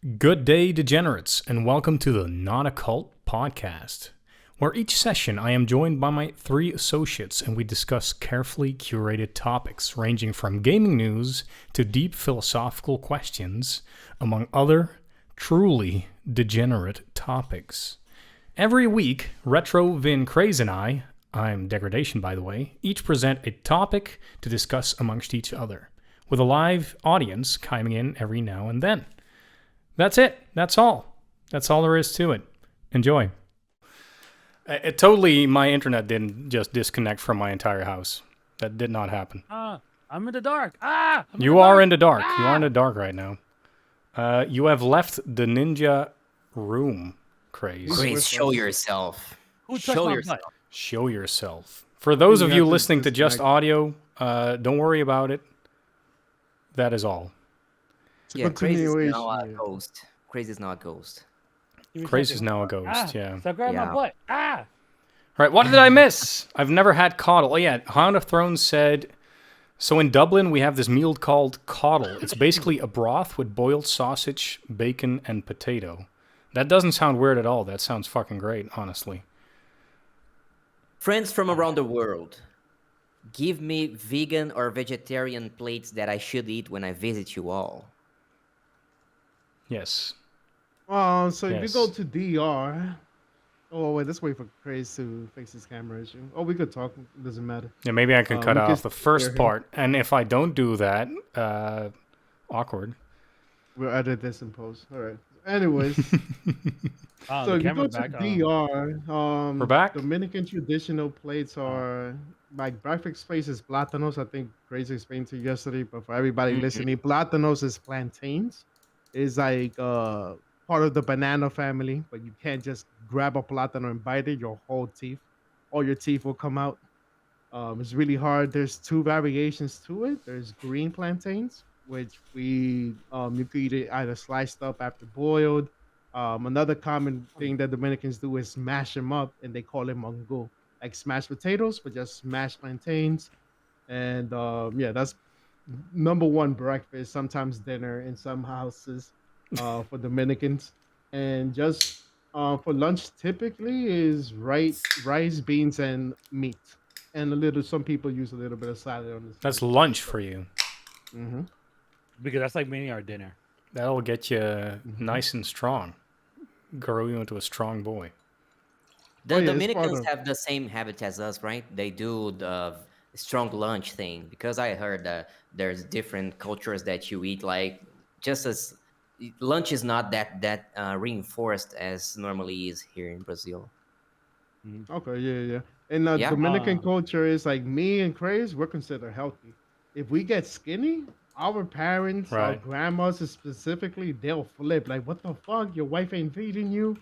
Good day, degenerates, and welcome to the NotACult podcast, where each session I am joined by my three associates and we discuss carefully curated topics ranging from gaming news to deep philosophical questions, among other truly degenerate topics. Every week, Retro, Vin, Craze, and I'm Degradation by the way, each present a topic to discuss amongst each other, with a live audience chiming in every now and then. That's it. That's all. That's all there is to it. Enjoy. My internet didn't just disconnect from my entire house. That did not happen. I'm in the dark. You are in the dark. You are in the dark right now. You have left the ninja room, Craze. Craze, show yourself. Show yourself. Show yourself. For those of you listening to just audio, don't worry about it. That is all. Yeah, Craze is now a ghost. Craze is now a ghost. Craze is now a ghost, yeah. So grab my butt. Right, what did I miss? I've never had caudal. Oh yeah, Hound of Thrones said, so in Dublin we have this meal called caudal. It's basically a broth with boiled sausage, bacon, and potato. That doesn't sound weird at all. That sounds fucking great, honestly. Friends from around the world, give me vegan or vegetarian plates that I should eat when I visit you all. Yes. So if you go to DR, oh wait, let's wait for Craze to fix his camera issue. Oh, we could talk. It doesn't matter. Yeah, maybe I can cut off the first part, and if I don't do that, awkward. We'll edit this in post. All right. Anyways, so if you go to DR, we're back. Dominican traditional plates are like breakfast place is plátanos. I think Craze explained to you yesterday, but for everybody listening, plátanos is plantains. Is like part of the banana family, but you can't just grab a plátano and bite it. Your whole teeth, all your teeth will come out. It's really hard. There's two variations to it. There's green plantains, which you could eat it either sliced up after boiled. Another common thing that Dominicans do is smash them up, and they call it mango, like smashed potatoes, but just smashed plantains. And that's number one breakfast, sometimes dinner in some houses for Dominicans. And just for lunch, typically is rice, beans, and meat. And some people use a little bit of salad on this. That's lunch for you. Mm-hmm. Because that's like mainly our dinner. That'll get you nice and strong. Grow you into a strong boy. The Dominicans have the same habit as us, right? They do the strong lunch thing, because I heard that there's different cultures that you eat, like just as lunch is not that reinforced as normally is here in Brazil. Okay, yeah. And Dominican culture is like me and Craze, we're considered healthy. If we get skinny, our parents, our grandmas specifically, they'll flip. Like, what the fuck? Your wife ain't feeding you?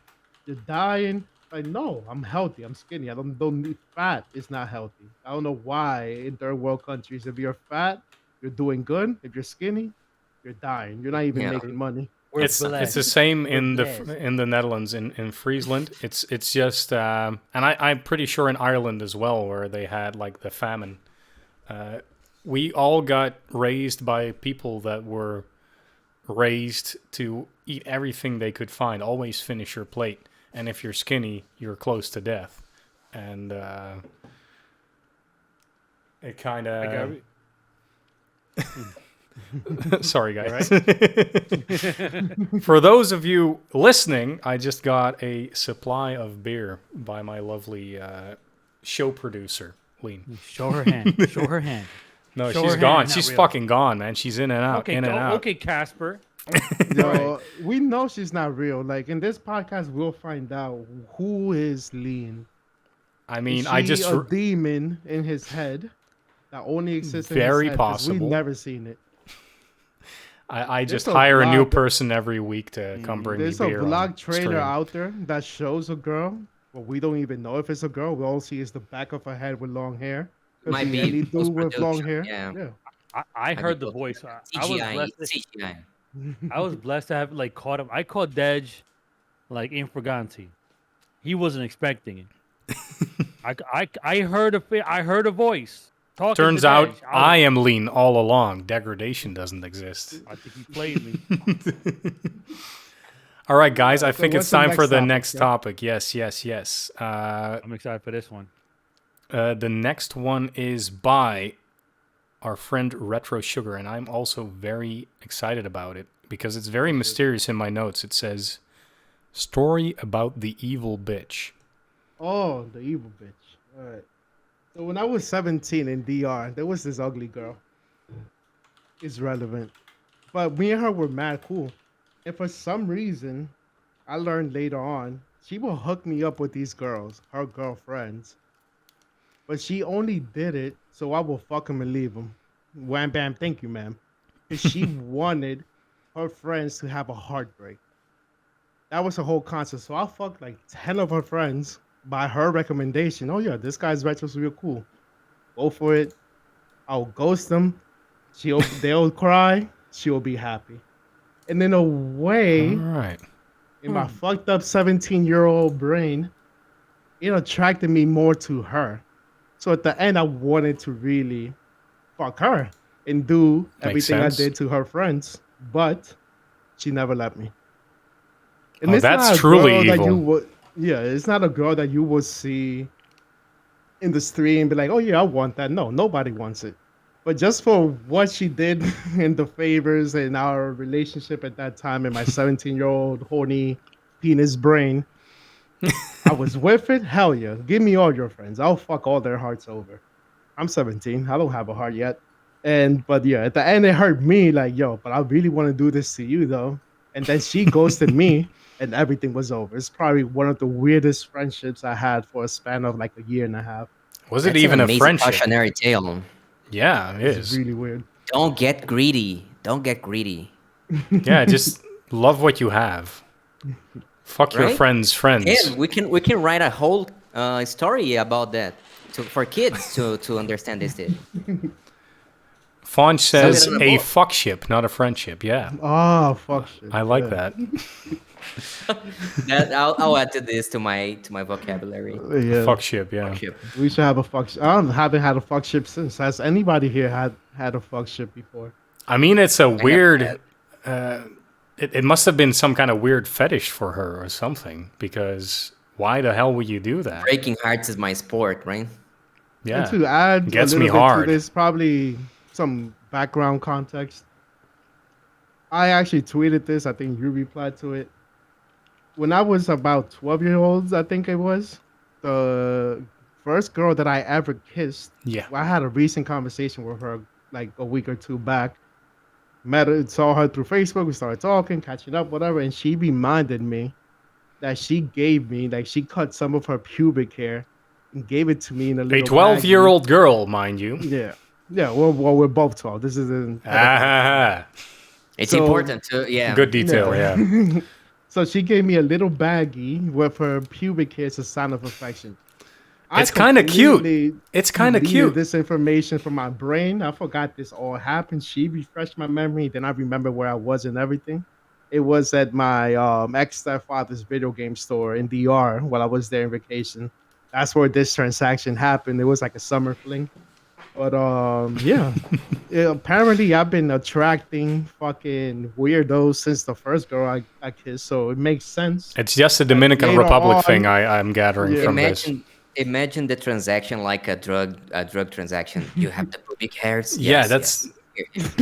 You're dying? Like, no, I'm healthy. I'm skinny. I don't need fat. It's not healthy. I don't know why in third world countries, if you're fat, you're doing good. If you're skinny, you're dying. You're not even making money. It's the same in the Netherlands, in Friesland. It's just and I'm pretty sure in Ireland as well, where they had like the famine. We all got raised by people that were raised to eat everything they could find. Always finish your plate. And if you're skinny, you're close to death. And it kind of... Sorry, guys. For those of you listening, I just got a supply of beer by my lovely show producer, Lean. Show her hand. Show her hand. No, she's gone. She's fucking gone, man. She's in and out, okay, in and out. Okay, Casper. No, we know she's not real. Like in this podcast, we'll find out who is Lean. I mean, I just a demon in his head that only exists in very his head, possible. We've never seen it. I just hire a new person every week to come bring me beer. There's a vlog trailer out there that shows a girl, but we don't even know if it's a girl. We all see is the back of her head with long hair. Might be any dude with long hair. Yeah. I heard the voice. CGI. I was blessed to have caught him. I caught Dej in Fraganti. He wasn't expecting it. I heard a voice. Turns out I am Lean all along. Degradation doesn't exist. I think he played me. All right, guys. I So think it's what's the time for the topic, next Jeff? topic. Yes. I'm excited for this one. The next one is by our friend Retro Sugar, and I'm also very excited about it because it's very mysterious in my notes. It says, "Story about the evil bitch." Oh, the evil bitch. All right. So when I was 17 in DR, there was this ugly girl. It's relevant. But me and her were mad cool. And for some reason, I learned later on, she will hook me up with these girls, her girlfriends. But she only did it so I will fuck them and leave them. Wham bam, thank you, ma'am. Because she wanted her friends to have a heartbreak. That was the whole concept. So I fucked like 10 of her friends by her recommendation. Oh yeah, this guy's retro's real cool. Go for it. I'll ghost them. They'll cry. She'll be happy. And in a All way, right. in my fucked up 17-year-old brain, it attracted me more to her. So at the end, I wanted to really fuck her and do Makes everything sense. I did to her friends, but she never let me. And Oh, it's that's not a truly girl that you evil. would, yeah, it's not a girl that you would see in the street and be like, oh yeah, I want that. No, nobody wants it. But just for what she did and the favors and our relationship at that time in my 17-year-old horny penis brain, I was with it. Hell yeah. Give me all your friends. I'll fuck all their hearts over. I'm 17. I don't have a heart yet. But yeah, at the end it hurt me like, yo, but I really want to do this to you though. And then she ghosted me and everything was over. It's probably one of the weirdest friendships I had for a span of like a year and a half. Was it That's an even a amazing friendship? cautionary tale. Yeah, it It's is. really weird. Don't get greedy. Don't get greedy. Yeah, just love what you have. Fuck your Right? friends' friends. Yeah, we can write a whole story about that for kids to understand this. Fawn Sell it says in a a book. fuckship, not a friendship. Yeah, Oh fuck shit. I like yeah. that. I'll add to this to my vocabulary. Yeah. Fuckship, yeah. Ship. We should have a fuck. Haven't had a fuck ship since. Has anybody here had a fuck ship before? I mean, it's a I never weird. It must have been some kind of weird fetish for her or something. Because why the hell would you do that? Breaking hearts is my sport, right? Yeah, And to add gets a me little bit hard. to this, probably some background context. I actually tweeted this. I think you replied to it. When I was about 12-year-olds, I think it was, the first girl that I ever kissed, Yeah. I had a recent conversation with her like a week or two back. Met her, saw her through Facebook. We started talking, catching up, whatever. And she reminded me that she gave me, like, she cut some of her pubic hair and gave it to me in a A little 12-year-old girl, mind you. baggie. Yeah. Yeah. Well, we're both 12. This isn't. Ah, It's So- important to good detail, yeah. So she gave me a little baggie with her pubic hair as a sign of affection. It's kinda cute. completely It's kind of deleted cute. This information from my brain. I forgot this all happened. She refreshed my memory. Then I remember where I was and everything. It was at my ex-stepfather's video game store in DR while I was there on vacation. That's where this transaction happened. It was like a summer fling. But yeah. Apparently I've been attracting fucking weirdos since the first girl I kissed, so it makes sense. It's just a Dominican later Republic on- thing I'm gathering Yeah. from this. Imagine the transaction like a drug transaction. You have the pubic hairs. Yeah, Yes, that's- yes.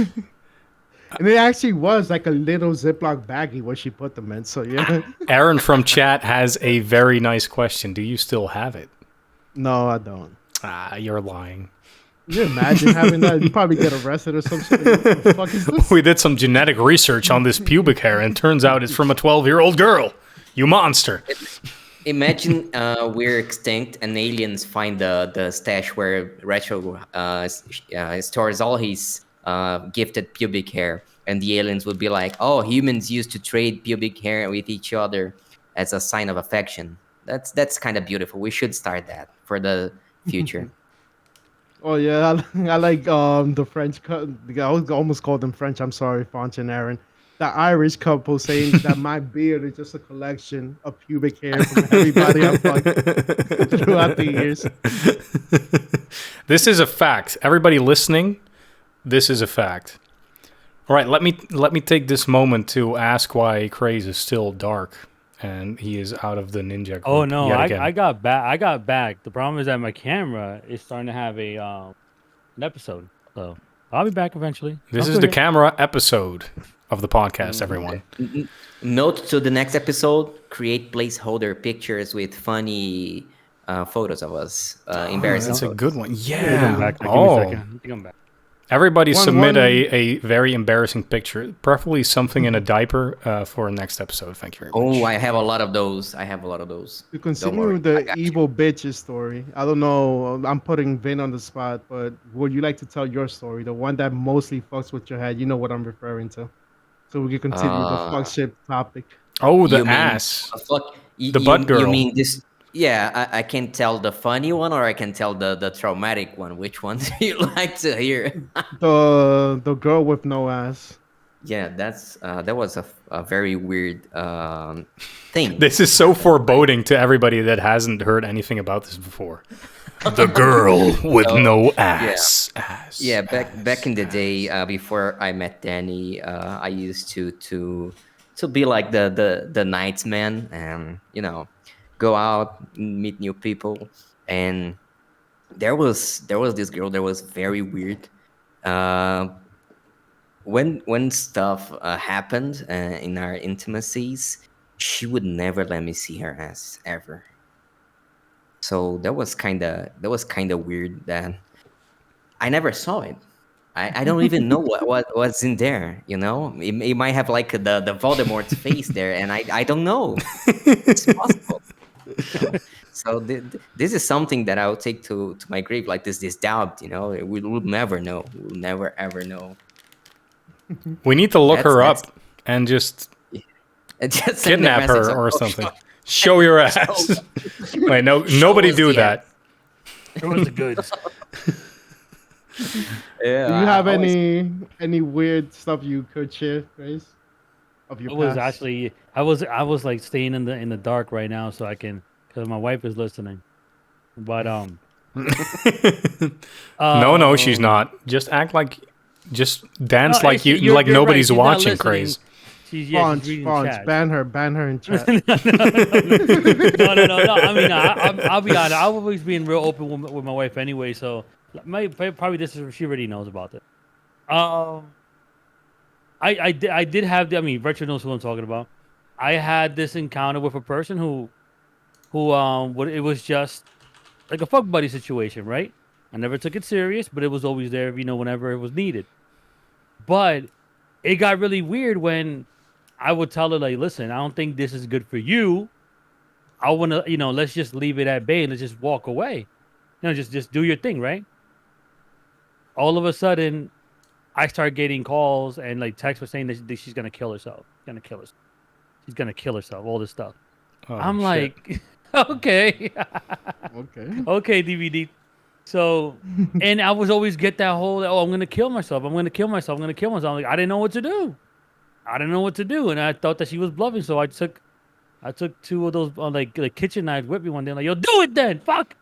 And it actually was like a little Ziploc baggie where she put them in. So yeah. Aaron from chat has a very nice question. Do you still have it? No, I don't. Ah, you're lying. Can you imagine having that? You probably get arrested or something. What the fuck is this? We did some genetic research on this pubic hair, and turns out it's from a 12-year-old girl. You monster. Imagine we're extinct and aliens find the stash where Retro stores all his gifted pubic hair, and the aliens would be like, "Oh, humans used to trade pubic hair with each other as a sign of affection." That's kind of beautiful. We should start that for the future. Oh yeah, I like the French. I was almost called them French. I'm sorry, Fonch and Aaron. The Irish couple saying that my beard is just a collection of pubic hair from everybody I fucked throughout the years. This is a fact. Everybody listening, this is a fact. All right, let me take this moment to ask why Craze is still dark, and he is out of the ninja group. Oh no, yet again. I got back. I got back. The problem is that my camera is starting to have an episode. So I'll be back eventually. This is the camera episode of the podcast, everyone. Note to the next episode: create placeholder pictures with funny photos of us. Embarrassing. That's a photos. good one. I think Yeah. I'm back. Give me a second. I think I'm back. Everybody submit a very embarrassing picture, preferably something in a diaper for next episode. Thank you very much. Oh, I have a lot of those. To continue the evil bitches story, I don't know. I'm putting Vin on the spot, but would you like to tell your story? The one that mostly fucks with your head. You know what I'm referring to. So we can continue the fuck shit topic. Oh, the You mean ass. the butt girl. You mean this? Yeah, I can tell the funny one, or I can tell the traumatic one. Which one do you like to hear? The girl with no ass. Yeah, that was a very weird thing. This is so foreboding to everybody that hasn't heard anything about this before. The girl with no ass. Yeah, back in the day, before I met Danny, I used to be like the night man, and go out, meet new people. And there was this girl that was very weird. When stuff happened in our intimacies, she would never let me see her ass ever. So that was kind of weird. That I never saw it. I don't even know what's in there. It might have like the Voldemort's face there, and I don't know. It's possible. So this is something that I will take to my grave, like this doubt. We'll never know. We'll never ever know. We need to look her That's- up and just Just send a kidnap message her like, or "Oh, something. Show your ass. Wait, no, nobody us do the that. It was the goods. Yeah, Do you have I always- any weird stuff you could share, Grace? Of your It was past? actually I was like staying in the dark right now, so I can, because my wife is listening. But No, she's not. Just act like, just dance No, like you're like right, nobody's she's not watching. listening. Craze. She's Fonz, reading Fonz, chat. ban her in chat. No. I mean, I'll be honest. I've always been real open with my wife anyway, so probably this is she already knows about it. I did have I mean, Retro knows who I'm talking about. I had this encounter with a person who it was just like a fuck buddy situation, right? I never took it serious, but it was always there, whenever it was needed. But it got really weird when I would tell her, like, listen, I don't think this is good for you. I want to, let's just leave it at bay and let's just walk away. Just do your thing, right? All of a sudden, I start getting calls and like texts were saying that she's gonna kill herself. She's gonna kill herself. All this stuff. Oh, I'm shit. like, okay, Okay. okay, DVD. So, and I was always get that whole, I'm gonna kill myself. I'm gonna kill myself. I'm gonna kill myself. I'm like, I didn't know what to do. And I thought that she was bluffing. So I took two of those like kitchen knives with me one day. I'm like, yo, do it then. Fuck.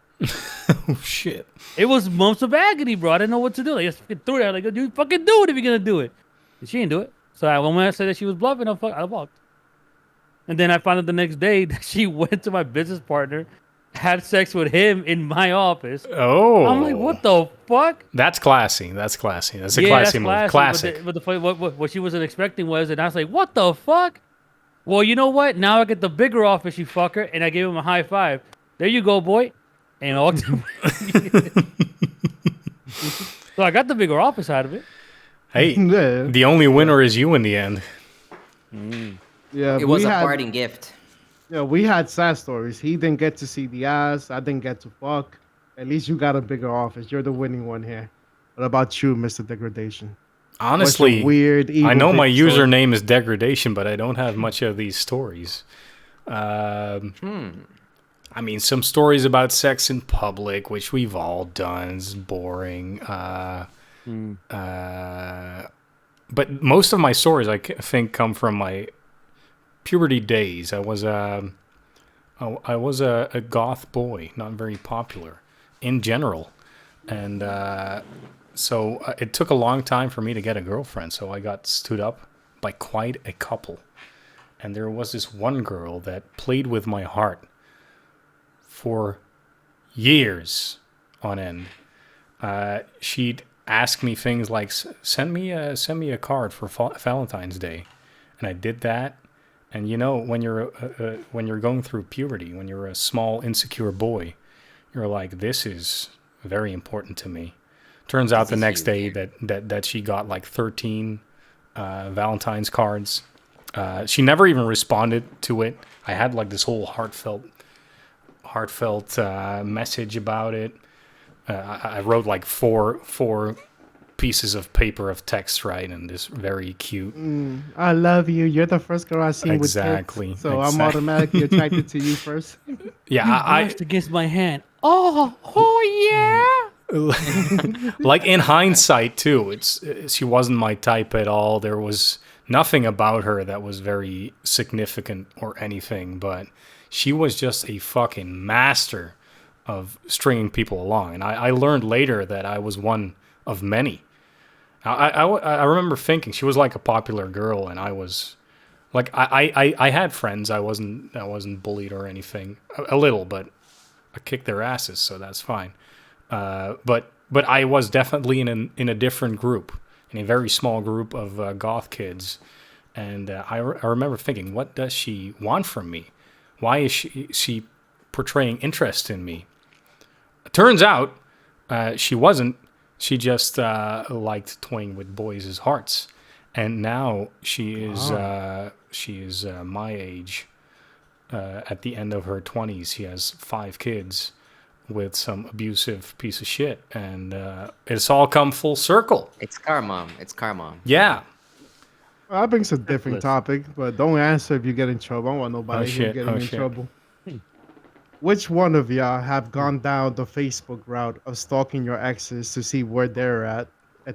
Oh shit. It was months of agony, bro. I didn't know what to do. Like, I just fucking threw it at her. Like, dude, fucking do it if you're gonna do it. And she didn't do it. So when I said that she was bluffing, I walked. And then I found out the next day that she went to my business partner, had sex with him in my office. Oh. I'm like, what the fuck? That's classy. That's a classy move. Classic. But what she wasn't expecting was, and I was like, what the fuck? Well, you know what? Now I get the bigger office, you fucker. And I gave him a high five. There you go, boy. And I walked away. So I got the bigger office out of it. Hey, Yeah. the only winner is you in the end. Yeah. It was we a had- parting gift. Yeah, we had sad stories. He didn't get to see the ass. I didn't get to fuck. At least you got a bigger office. You're the winning one here. What about you, Mr. Degradation? What's your Honestly, weird. I evil know my dick story? username is Degradation, but I don't have much of these stories. I mean, some stories about sex in public, which we've all done, is boring. But most of my stories, I think, come from my puberty days. I was a goth boy, not very popular in general, and So it took a long time for me to get a girlfriend. So I got stood up by quite a couple. And there was this one girl that played with my heart for years on end. She'd ask me things like, send me a card for Valentine's Day. And I did that. And you know, when you're going through puberty, when you're a small, insecure boy, you're like, this is very important to me. Turns out the next day that she got like 13 Valentine's cards. She never even responded to it. I had like this whole heartfelt message about it. I wrote like four pieces of paper of text, right, and this very cute. I love you. You're the first girl I've seen with tits, so I'm automatically attracted to you first. Yeah, I brushed against my hand. Oh yeah. Like in hindsight too, she wasn't my type at all. There was nothing about her that was very significant or anything, but she was just a fucking master of stringing people along. And I learned later that I was one of many. I remember thinking she was like a popular girl, and I was like, I had friends. I wasn't bullied or anything. A little, but I kicked their asses, so that's fine. But I was definitely in a different group, in a very small group of goth kids. And I remember thinking, what does she want from me? Why is she portraying interest in me? It turns out she wasn't. She just liked toying with boys' hearts. And now she is my age. At the end of her 20s, she has 5 kids with some abusive piece of shit. And it's all come full circle. It's karma. It's karma. Yeah. Well, that brings a different topic, but don't answer if you get in trouble. I don't want nobody here getting in trouble. Which one of y'all have gone down the Facebook route of stalking your exes to see where they're at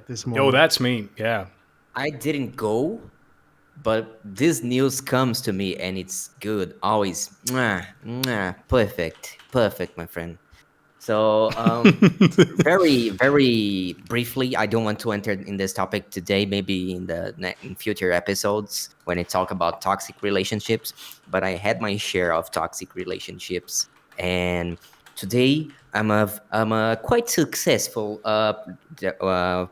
this moment? Yo, that's me. Yeah. I didn't go, but this news comes to me and it's good. Always, perfect, my friend. So, very, very briefly, I don't want to enter in this topic today. Maybe in future episodes when I talk about toxic relationships. But I had my share of toxic relationships, and today I'm a quite successful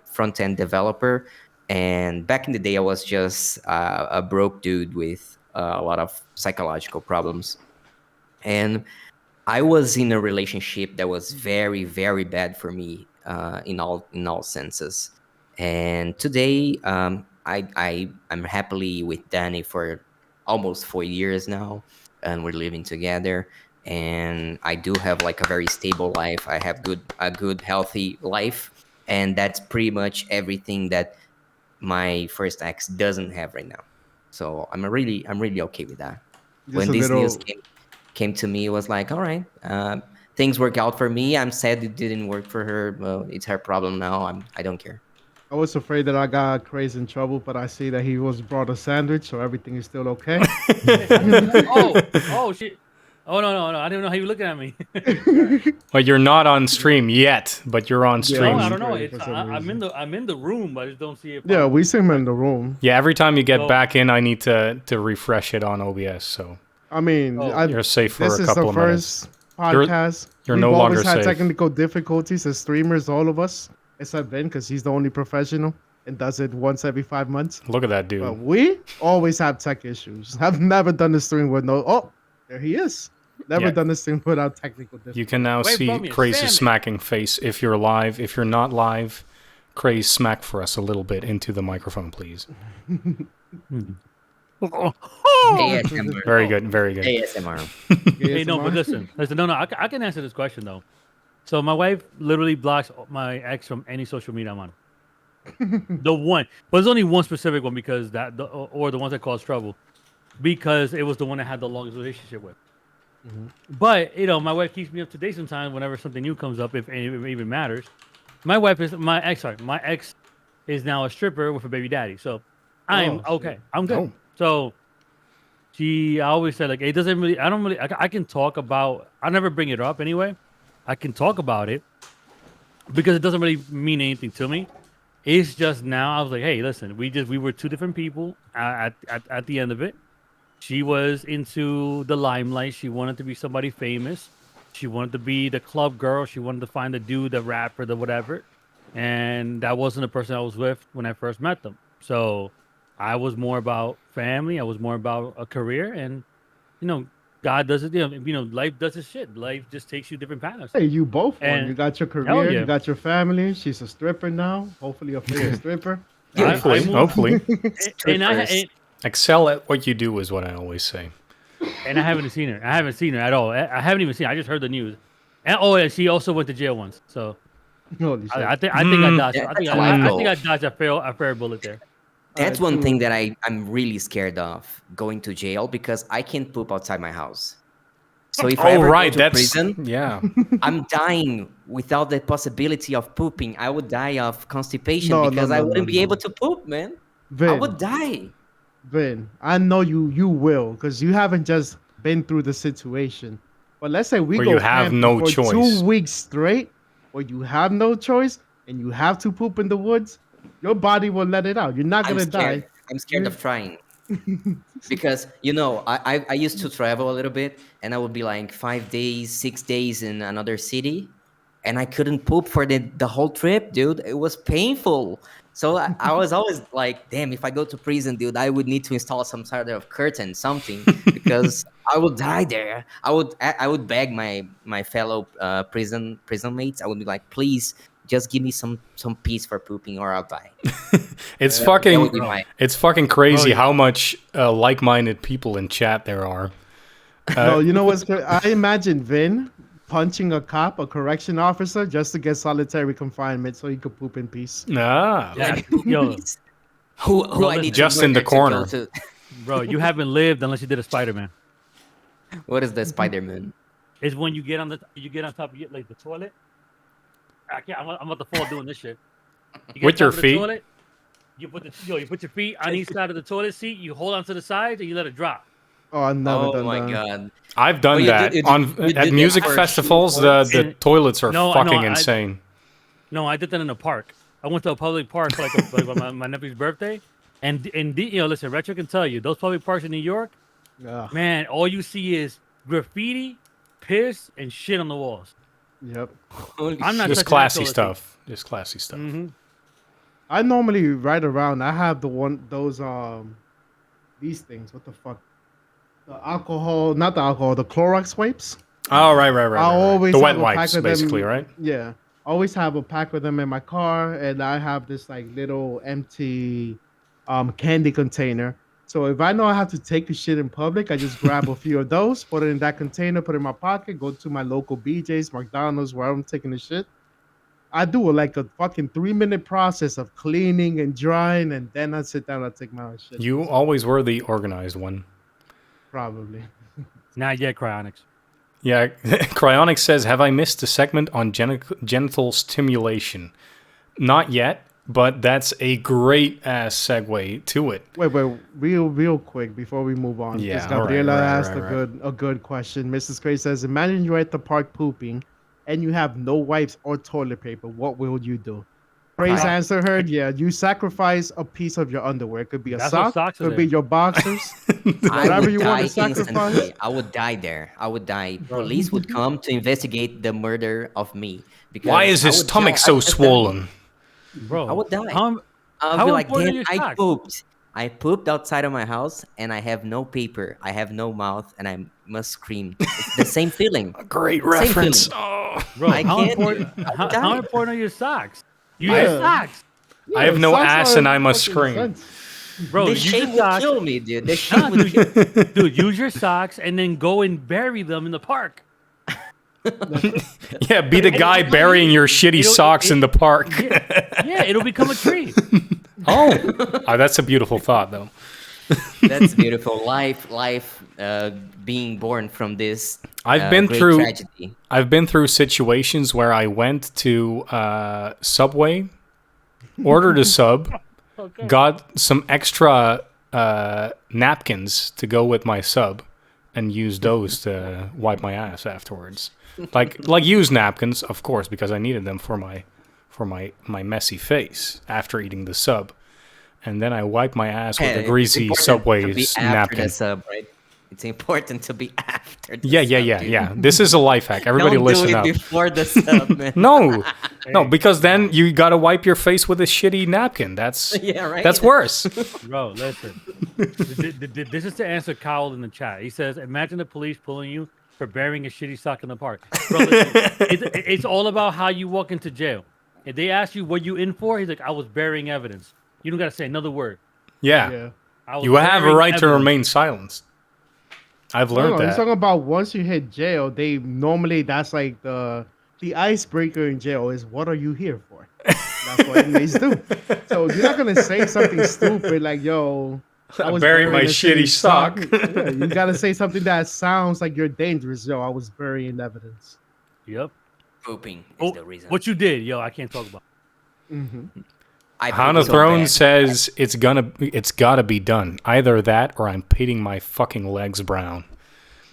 front end developer. And back in the day, I was just a broke dude with a lot of psychological problems, and I was in a relationship that was very, very bad for me in all senses. And today, I'm happily with Danny for almost 4 years now, and we're living together. And I do have like a very stable life. I have a good, healthy life, and that's pretty much everything that my first ex doesn't have right now. So I'm really okay with that. When this news came to me, it was like, all right, things work out for me. I'm sad it didn't work for her. Well, it's her problem now. I don't care. I was afraid that I got crazy in trouble, but I see that he was brought a sandwich, so everything is still okay. Oh shit. Oh no! I didn't know how you were looking at me. Well, you're not on stream yet, but you're on stream. No, I don't know. I'm in the room, but I just don't see it. Yeah, we see him in the room. Yeah, every time you get back in, I need to refresh it on OBS. So I mean, you're safe for a couple of minutes. This is the first podcast. You're no longer safe. We've always had technical difficulties as streamers, all of us, except Ben, because he's the only professional and does it once every 5 months. Look at that dude. But we always have tech issues. I've never done a stream with no. Oh, there he is. Never done this thing without technical difficulties. You can now see Crazy's smacking face if you're live. If you're not live, Crazy, smack for us a little bit into the microphone, please. ASMR. Very good, very good. ASMR. Hey, no, but listen. No, I can answer this question though. So my wife literally blocks my ex from any social media I'm on. The one, but there's only one specific one because or the ones that cause trouble, because it was the one I had the longest relationship with. Mm-hmm. But my wife keeps me up to date sometimes whenever something new comes up, if it even matters. My ex is now a stripper with a baby daddy, so I'm okay. I'm good. So I always said, like, it doesn't really. I can talk about. I never bring it up anyway. I can talk about it, because it doesn't really mean anything to me. It's just now I was like, hey, listen, we were two different people at the end of it. She was into the limelight. She wanted to be somebody famous. She wanted to be the club girl. She wanted to find the dude, the rapper, the whatever. And that wasn't the person I was with when I first met them. So I was more about family. I was more about a career. And, God does it. Life does its shit. Life just takes you different paths. Hey, you both won. And You got your hell career. yeah. You got your family. She's a stripper now. Hopefully, a famous stripper. Hopefully. And Excel at what you do is what I always say. I haven't seen her. I haven't seen her at all. I haven't even seen her. I just heard the news. And she also went to jail once. So Holy shit. I think I dodged. That's I think illegal. I dodged a fair bullet there. That's one thing that I'm really scared of, going to jail, because I can't poop outside my house. So if I ever go to prison, yeah. I'm dying without the possibility of pooping. I would die of constipation No, because no, I no, wouldn't no, be no. able to poop, man. I Vin, would die. Vin, I know you will, because you haven't just been through the situation. But let's say we Where go you have camping no for choice. 2 weeks straight, where you have no choice and you have to poop in the woods, your body will let it out. You're not I'm gonna scared. die. I'm scared of trying. Because I used to travel a little bit, and I would be like 5 days, 6 days in another city, and I couldn't poop for the whole trip, dude. It was painful. So I was always like, damn, if I go to prison, dude, I would need to install some sort of curtain, something, because I would die there. I would beg my fellow prison mates. I would be like, please, just give me some peace for pooping, or I'll die. It's That would be my. it's fucking crazy Bro, how much like-minded people in chat there are. No, you know what's good? I imagine Vin punching a cop, a correction officer, just to get solitary confinement so he could poop in peace. Ah, Yeah, yo, Who I need to just in the murder to go corner. to- bro, you haven't lived unless you did a Spider-Man. What is the Spider-Man? It's when you get on top of like the toilet. I can't. I'm about to fall doing this shit. You get With on your top of the feet? toilet, you put your feet on each side of the toilet seat. You hold onto the sides and you let it drop. Oh, I've never Oh done my that. god. I've done Well, you that did- you on did at that music for festivals. shootouts. The toilets are No, fucking I- insane. No, I did that in a park. I went to a public park for like my nephew's birthday, and listen, Retro can tell you those public parks in New York, Ugh, man, all you see is graffiti, piss, and shit on the walls. yep. Holy I'm not shit. Just touching that classy toilet seat. stuff. Just classy stuff. Mm-hmm. I normally ride around. I have these things. What the fuck? The alcohol, not the alcohol, the Clorox wipes. Oh, right. I always The wet have a pack wipes, of them. basically, right? Yeah, always have a pack of them in my car, and I have this like little empty candy container. So if I know I have to take a shit in public, I just grab a few of those, put it in that container, put it in my pocket, go to my local BJ's, McDonald's, where I'm taking the shit. I do like a fucking 3-minute process of cleaning and drying, and then I sit down and take my own shit. You always were the organized one. Probably. Not yet, cryonics. Yeah, Cryonics says, have I missed a segment on genital stimulation? Not yet, but that's a great ass segue to it. Wait, real quick before we move on. Yeah, because all right, Gabriela right, asked right. a good question. Mrs. Gray says, imagine you're at the park pooping, and you have no wipes or toilet paper. What will you do? Gray's Cry. answer her, yeah, you sacrifice a piece of your underwear. It could be a That's what sock, socks are could be there. your boxers. I Whatever would you die want to sacrifice. instantly. I would die there. I would die. Police would come to investigate the murder of me. Because Why is I his would stomach die- so I just- swollen? Bro, I would die. How, I'll how be like, important are damn, your I socks? pooped. I pooped outside of my house, and I have no paper. I have no mouth, and I must scream. It's the same feeling. Great Same reference. feeling. Oh. Bro, I how can't, important? dude. I How, would how die. important are your socks? Use Yeah. your socks, I have no socks ass are and I must fucking scream. sense. bro. The Use your shame would socks. kill me, dude. The Nah, shame would dude, use your socks and then go and bury them in the park. Yeah, be the guy burying your shitty It'll- socks in the park. Yeah, it'll become a tree. Oh, that's a beautiful thought, though. That's beautiful. Life, being born from this. I've been great through. tragedy. I've been through situations where I went to Subway, ordered a sub, Okay. got some extra napkins to go with my sub, and used those to wipe my ass afterwards. Like used napkins, of course, because I needed them for my for my messy face after eating the sub. And then I wipe my ass with a greasy Subway napkin. The sub, right? It's important to be after the sub, yeah. This is a life hack. Everybody listen up. Don't do it before the sub, man. No, because then you gotta wipe your face with a shitty napkin. That's That's worse. Bro, listen. This is to answer Kyle in the chat. He says, "Imagine the police pulling you for burying a shitty sock in the park." Bro, listen, it's all about how you walk into jail. If they ask you what you in for, he's like, "I was burying evidence." You don't gotta say another word. Yeah. You have a right to remain silent. I've learned that. He's talking about once you hit jail, that's like the icebreaker in jail is what are you here for? That's what inmates do. So you're not gonna say something stupid like, "Yo, I was burying my shitty sock." Yeah, you gotta say something that sounds like you're dangerous. "Yo, I was burying evidence." Yep. Pooping is the reason. What you did, yo, I can't talk about. Mm-hmm. Hound of Thrones says it's gotta be done. Either that or I'm painting my fucking legs brown.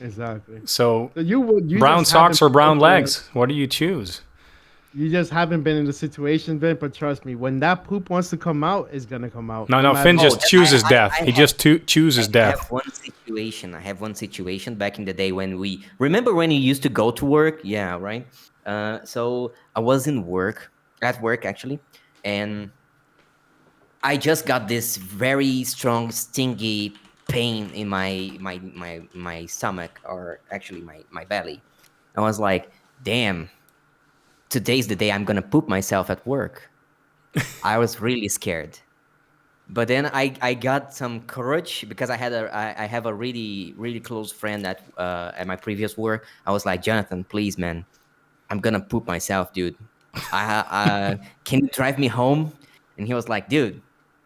Exactly. So you brown socks or brown legs? What do you choose? You just haven't been in the situation, Ben. But trust me, when that poop wants to come out, it's gonna come out. No. Finn just chooses death. He just chooses death. I have one situation back in the day when remember when you used to go to work? Yeah, right. So I was at work actually, and I just got this very strong, stingy pain in my stomach, or actually my belly. I was like, damn, today's the day I'm gonna poop myself at work. I was really scared. But then I got some courage because I have a really, really close friend at my previous work. I was like, "Jonathan, please, man, I'm gonna poop myself, dude. Can you drive me home?" And he was like, "Dude,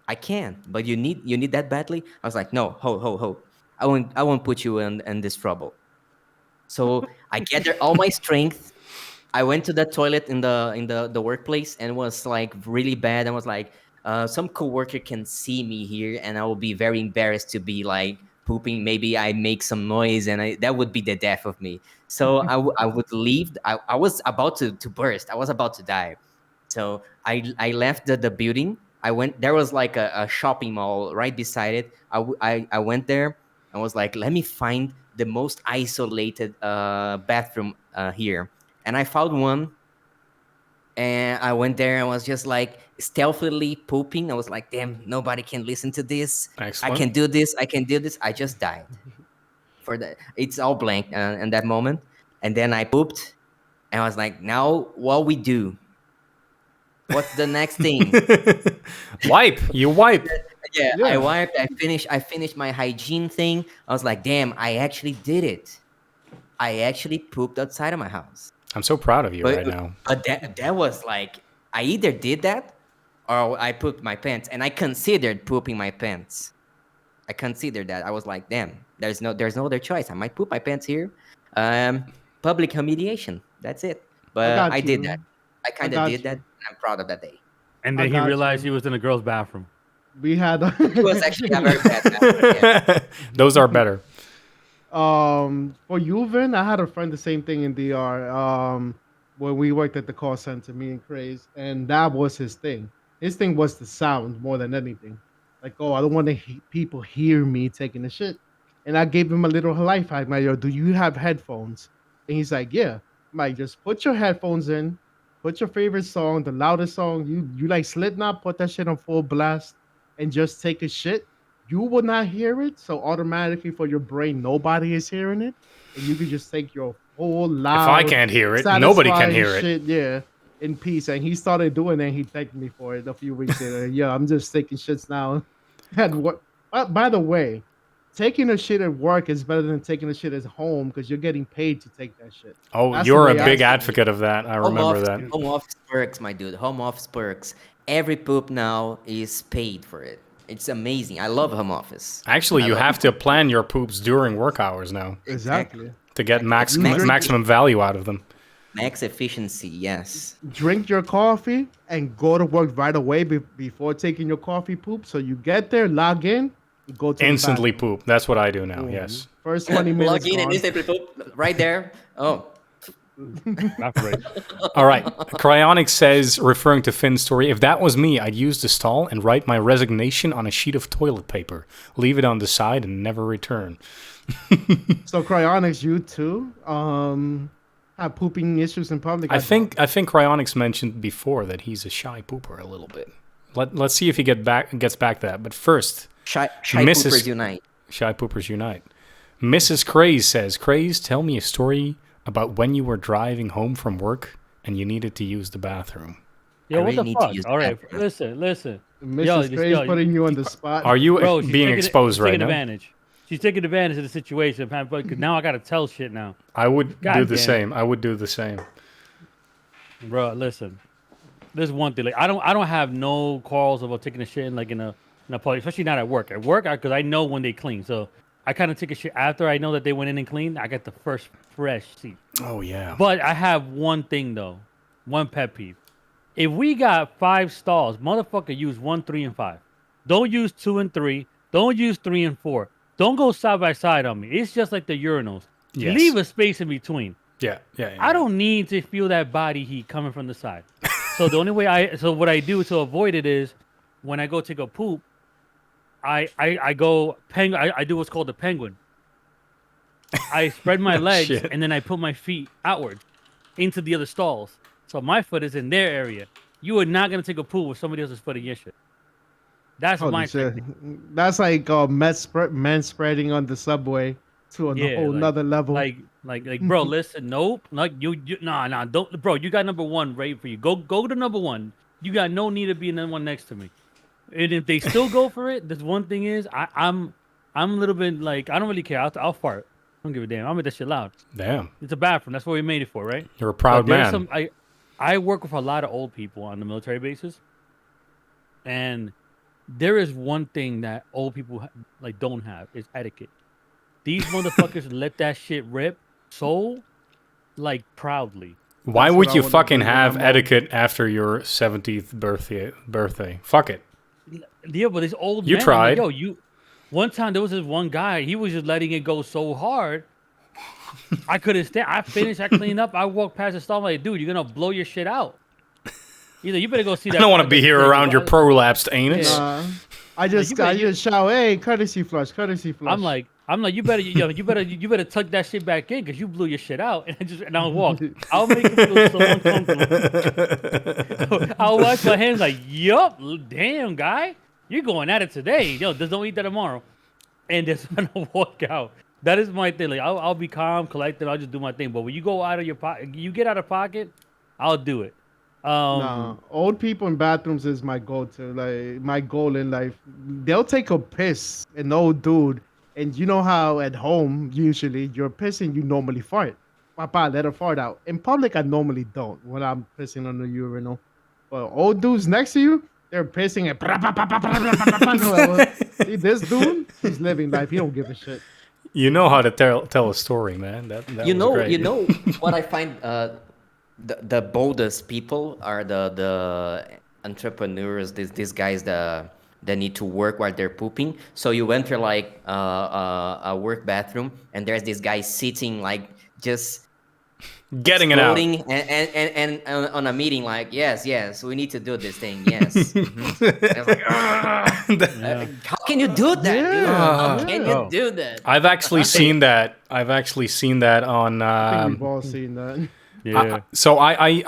I can, but you need that badly." I was like, "No, ho. I won't put you in this trouble." So I gathered all my strength. I went to the toilet in the workplace, and it was like really bad. I was like, some coworker can see me here, and I will be very embarrassed to be like pooping. Maybe I make some noise, and that would be the death of me. So I would leave. I was about to burst. I was about to die. So I left the building. I went. There was like a shopping mall right beside it. I went there. I was like, let me find the most isolated bathroom here, and I found one. And I went there and was just like stealthily pooping. I was like, damn, nobody can listen to this. Excellent. I can do this. I just died. It's all blank in that moment. And then I pooped, and I was like, now what we do? What's the next thing? Wipe. You wipe. Yeah, I wiped. I finished my hygiene thing. I was like, damn, I actually did it. I actually pooped outside of my house. I'm so proud of you right now. But that was like, I either did that or I pooped my pants, and I considered pooping my pants. I considered that. I was like, damn, there's no other choice. I might poop my pants here. Public humiliation. That's it. But I did that. I kind of did that. And I'm proud of that day. And then he realized he was in a girl's bathroom. We had. It was actually a very bad bathroom. Yeah. Those are better. For you, Vin, I had a friend the same thing in DR. When we worked at the call center, me and Craze, and that was his thing. His thing was the sound more than anything. Like, oh, I don't want people hear me taking the shit. And I gave him a little life hack. Like, yo, do you have headphones? And he's like, yeah. I'm like, just put your headphones in, put your favorite song, the loudest song. You like Slipknot, put that shit on full blast, and just take a shit. You will not hear it, so automatically for your brain, nobody is hearing it, and you can just take your whole loud. If I can't hear it, nobody can hear shit, it. Yeah, in peace. And he started doing it, and he thanked me for it a few weeks later. Yeah, I'm just taking shits now. And what? By the way, taking a shit at work is better than taking a shit at home because you're getting paid to take that shit. Oh, that's you're a big advocate of that. I remember that. Home office perks, my dude. Home office perks. Every poop now is paid for it. It's amazing. I love home office. Actually, you have to plan your poops during work hours now. Exactly. To get maximum value out of them. Max efficiency, yes. Drink your coffee and go to work right away before taking your coffee poop. So you get there, log in, go to instantly poop. That's what I do now, yes. First 20 minutes. Log in and instantly poop right there. Oh, Evaporate. All right. Cryonic says, referring to Finn's story, if that was me, I'd use the stall and write my resignation on a sheet of toilet paper, leave it on the side, and never return. So Cryonics, you too, have pooping issues in public. I think Cryonics mentioned before that he's a shy pooper a little bit. Let's see if he gets back to that. But first, Shy Poopers Unite. Shy Poopers Unite. Mrs. Craze says, Craze, tell me a story about when you were driving home from work and you needed to use the bathroom. Yo, what really the fuck? All right, listen. Mrs. Craze putting you on the spot. Are you Bro, being exposed right now? She's taking advantage of the situation, man. But now I gotta tell shit now. I would do the same. I would do the same. Bro, listen. There's one thing. Like I don't have no quarrels about taking a shit in a public, especially not at work. At work, because I know when they clean. So I kind of take a shit after I know that they went in and cleaned. I get the first fresh seat. Oh yeah. But I have one thing though, one pet peeve. If we got 5 stalls, motherfucker, use 1, 3, and 5. Don't use 2 and 3. Don't use 3 and 4. Don't go side by side on me. It's just like the urinals. Yes. Leave a space in between. Yeah. I don't need to feel that body heat coming from the side. So the only way what I do to avoid it is when I go take a poop, I do what's called the penguin. I spread my legs and then I put my feet outward into the other stalls. So my foot is in their area. You are not gonna take a poop with somebody else's foot in your shit. That's my technique. That's like men spreading on the subway to a whole nother level. Like, bro, listen, nope. Like nah, don't, bro. You got number 1 ready for you. Go to number 1. You got no need to be in the one next to me. And if they still go for it, this one thing is I'm a little bit like I don't really care. I'll fart. I don't give a damn. I'll make that shit loud. Damn. It's a bathroom. That's what we made it for, right? You're a proud man. I work with a lot of old people on the military bases, and there is one thing that old people don't have is etiquette. These motherfuckers let that shit rip so proudly. Why would you fucking have etiquette after your 70th birthday? Fuck it. Yeah, but this old you man, tried. One time there was this one guy. He was just letting it go so hard. I couldn't stand. I finished. I cleaned up. I walked past the stall. I'm like, dude, you're gonna blow your shit out. You better go see that. I don't want to be here around your prolapsed anus. I just shout, hey, courtesy flush. I'm like, you better tuck that shit back in because you blew your shit out, and I'll walk. I'll make it feel so uncomfortable. I'll wash my hands like, yup, damn guy, you're going at it today. Yo, just don't eat that tomorrow, and just gonna walk out. That is my thing. Like I'll be calm, collected. I'll just do my thing. But when you go out of your pocket, you get out of pocket, I'll do it. Old people in bathrooms is my go-to. Like my goal in life. They'll take a piss, an old dude, and you know how at home usually you're pissing, you normally fart. Papa, let her fart out. In public, I normally don't when I'm pissing on the urinal. But old dudes next to you, they're pissing and see this dude, he's living life. He don't give a shit. You know how to tell a story, man. That was great. You know what I find the boldest people are the entrepreneurs. These guys that need to work while they're pooping. So you enter a work bathroom and there's this guy sitting just getting it out and on a meeting yes we need to do this thing yes. How can you do that, dude? How can you do that? I've actually seen that on I think we've all seen that. Yeah. So I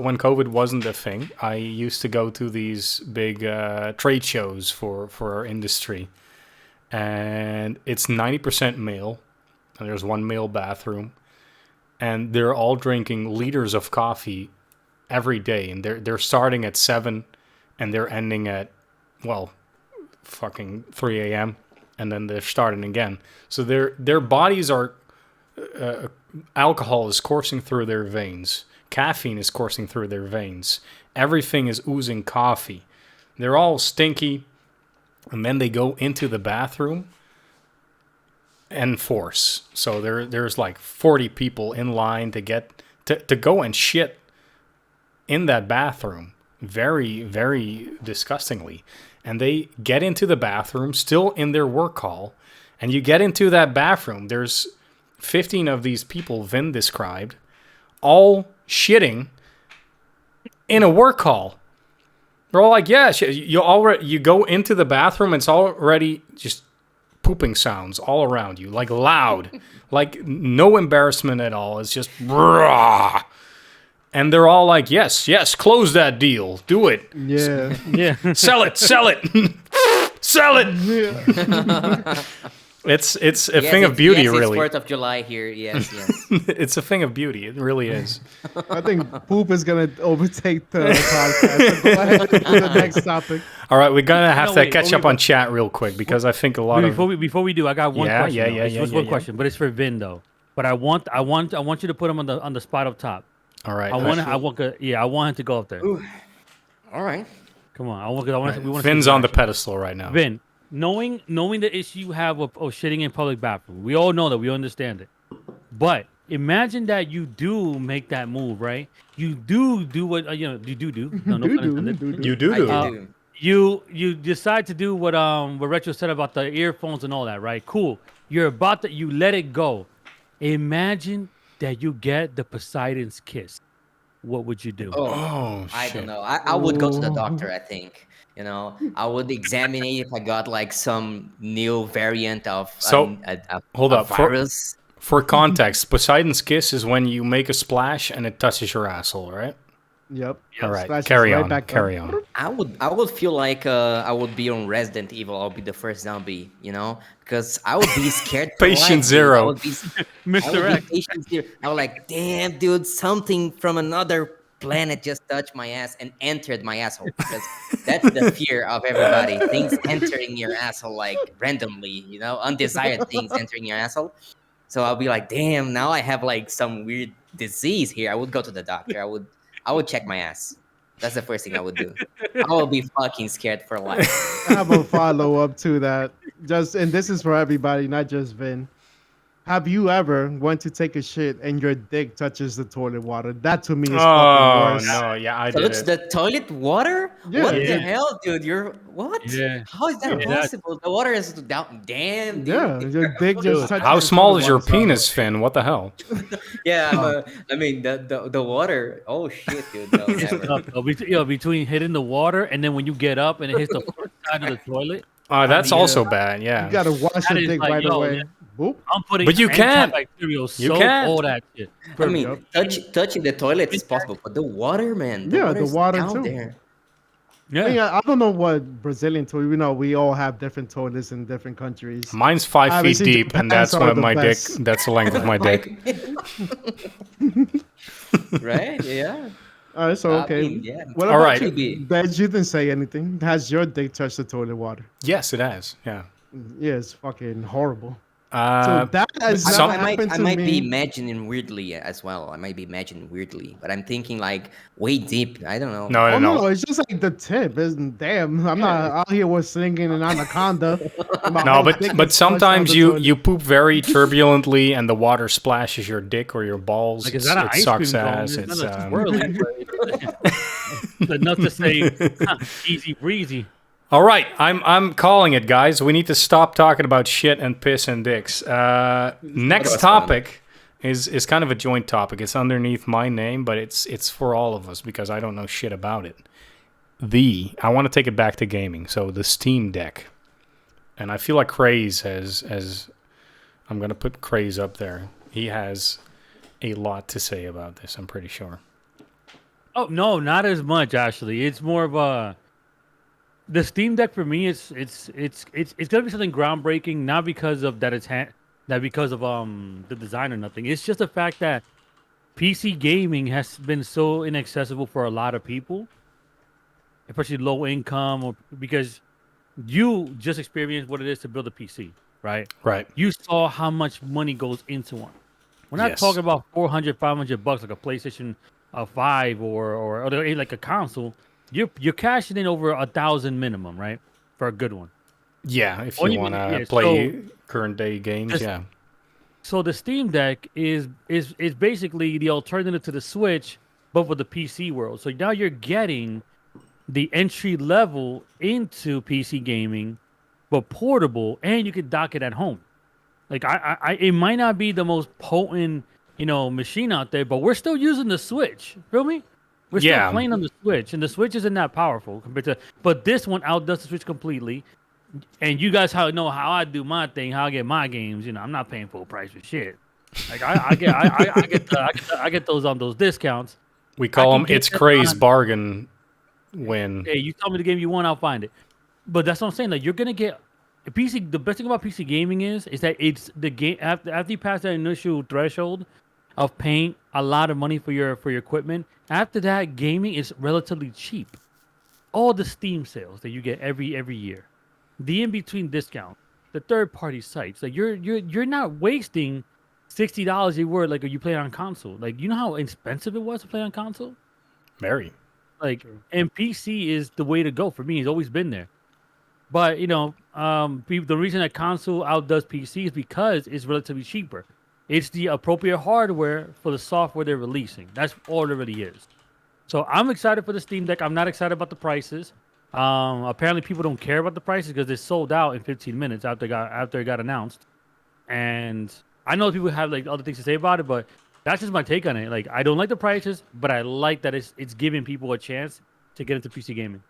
when COVID wasn't a thing, I used to go to these big trade shows for our industry, and it's 90% male, and there's one male bathroom, and they're all drinking liters of coffee every day, and they're starting at 7, and they're ending at fucking 3 a.m. and then they're starting again. So their bodies are. Alcohol is coursing through their veins. Caffeine is coursing through their veins. Everything is oozing coffee. They're all stinky. And then they go into the bathroom en force. So there's 40 people in line to get to go and shit in that bathroom. Very, very disgustingly. And they get into the bathroom, still in their work hall. And you get into that bathroom. There's 15 of these people Vin described all shitting in a work hall. They're all like, yeah, you go into the bathroom, it's already just pooping sounds all around you, like loud, like no embarrassment at all. It's just, brah. And they're all like, yes, close that deal, do it, Yeah. sell it, sell it. Yeah. It's a thing of beauty, yes, really. It's 4th of July here. Yes. It's a thing of beauty. It really is. I think poop is gonna overtake the podcast. So go ahead and do the next topic. All right, we're gonna have to catch up on chat real quick because I think a lot before we do, I got one question. Yeah. One question, but it's for Vin though. But I want you to put him on the spot up top. All right. I want him to go up there. Ooh. All right. Come on, Vin's on the pedestal right now. Vin, knowing the issue you have of shitting in public bathroom, we all know that, we understand it. But imagine that you do make that move, right? You do what you do. No pun intended. You do. You decide to do what Retro said about the earphones and all that, right? Cool. You let it go. Imagine that you get the Poseidons Kiss. What would you do? Oh, I shit. don't know. I would go to the doctor, I think. You know, I would examine it if I got like some new variant of hold up. virus. For context, Poseidon's Kiss is when you make a splash and it touches your asshole, right? Yep. All right, Splashes carry right on. back Carry up. on. I would feel like I would be on Resident Evil. I'll be the first zombie, you know, because I would be scared. For Patient life, dude. zero. I would be, Mr. X. patient zero. I was like, damn, dude, something from another planet just touched my ass and entered my asshole. Because that's the fear of everybody. Things entering your asshole like randomly, you know, undesired things entering your asshole. So I'll be like, damn, now I have like some weird disease here. I would go to the doctor. I would check my ass. That's the first thing I would do. I would be fucking scared for life. I have a follow up to that. And this is for everybody, not just Vin. Have you ever went to take a shit and your dick touches the toilet water? That to me is fucking worse. No, yeah, I So did it's it. the toilet water? Yeah. What the Yeah. hell, dude? You're what? Yeah. How is that Yeah. possible? The water is down. Damn, dude. Yeah, your dick just touches How the small toilet is your water. penis, Finn? What the hell? Yeah, I mean the water. Oh shit, dude. No, never. Between hitting the water and then when you get up and it hits the front side of the toilet, That's also bad. You Yeah. gotta wash That your is dick like, right yo, away. yeah. Boop. I'm putting But you can't. antibacterial You soap, can't. all that shit. I mean, touching the toilet is possible, but the water, man. Yeah, the water's water down too. there. Yeah. I don't know what Brazilian toilet. We know we all have different toilets in different countries. Mine's 5 feet Obviously, deep, and Japan's that's are one of the my dick. best. That's the length of my dick. Right? Yeah. All right, so I okay. mean, yeah. What All about right. you? Bez, you didn't say anything. Has your dick touched the toilet water? Yes, it has. Yeah. Yeah, it's fucking horrible. So Uh, that has some- never happened I to might be me. imagining weirdly as well. I might be imagining weirdly, but I'm thinking like way deep. I don't know. no, Oh no, no, no. it's just like the tip. Isn't damn. I'm not out here with slinging an anaconda. My No, whole but dick but is flushed sometimes down the you toilet. you poop very turbulently, and the water splashes your dick or your balls. Like, is that an It ice sucks cream cone? ass. It's It's not a swirly, but enough to say easy breezy. all right. I'm calling it, guys. We need to stop talking about shit and piss and dicks. Next was topic is kind of a joint topic. It's underneath my name, but it's for all of us because I don't know shit about it. I want to take it back to gaming. So the Steam Deck, and I feel like Craze has I'm gonna put Craze up there. He has a lot to say about this. I'm pretty sure. Oh no, not as much actually. It's more of the Steam Deck for me. It's gonna be something groundbreaking, not because of that not because of the design or nothing. It's just the fact that PC gaming has been so inaccessible for a lot of people, especially low income, or because you just experienced what it is to build a PC, right? Right. You saw how much money goes into one. We're not Yes. talking about $400-$500 like a PlayStation 5 or like a console. You're cashing in over 1,000 minimum, right, for a good one. Yeah, if What do you you mean? want to Yeah, play current day games, Just- yeah. So the Steam Deck is basically the alternative to the Switch, but for the PC world. So now you're getting the entry level into PC gaming, but portable, and you can dock it at home. Like it might not be the most potent machine out there, but we're still using the Switch. Feel me? We're still playing on the Switch, and the Switch isn't that powerful compared to. But this one outdoes the Switch completely. And you guys know how I do my thing, how I get my games. I'm not paying full price for shit. Like I get those on those discounts. We call them it's craze bargain win. Hey, you tell me the game you want, I'll find it. But that's what I'm saying. Like you're gonna get a PC. The best thing about PC gaming is that it's the game after you pass that initial threshold of paying a lot of money for your equipment. After that, gaming is relatively cheap. All the Steam sales that you get every year, the in between discount, the third party sites, like you're not wasting $60 a word like you play on console. Like you know how expensive it was to play on console. Very. Like and PC is the way to go for me. It's always been there. But the reason that console outdoes PC is because it's relatively cheaper. It's the appropriate hardware for the software they're releasing. That's all it really is. So I'm excited for the Steam Deck. I'm not excited about the prices. Apparently people don't care about the prices because they sold out in 15 minutes after it got announced. And I know people have like other things to say about it, but that's just my take on it. Like I don't like the prices, but I like that it's giving people a chance to get into PC gaming.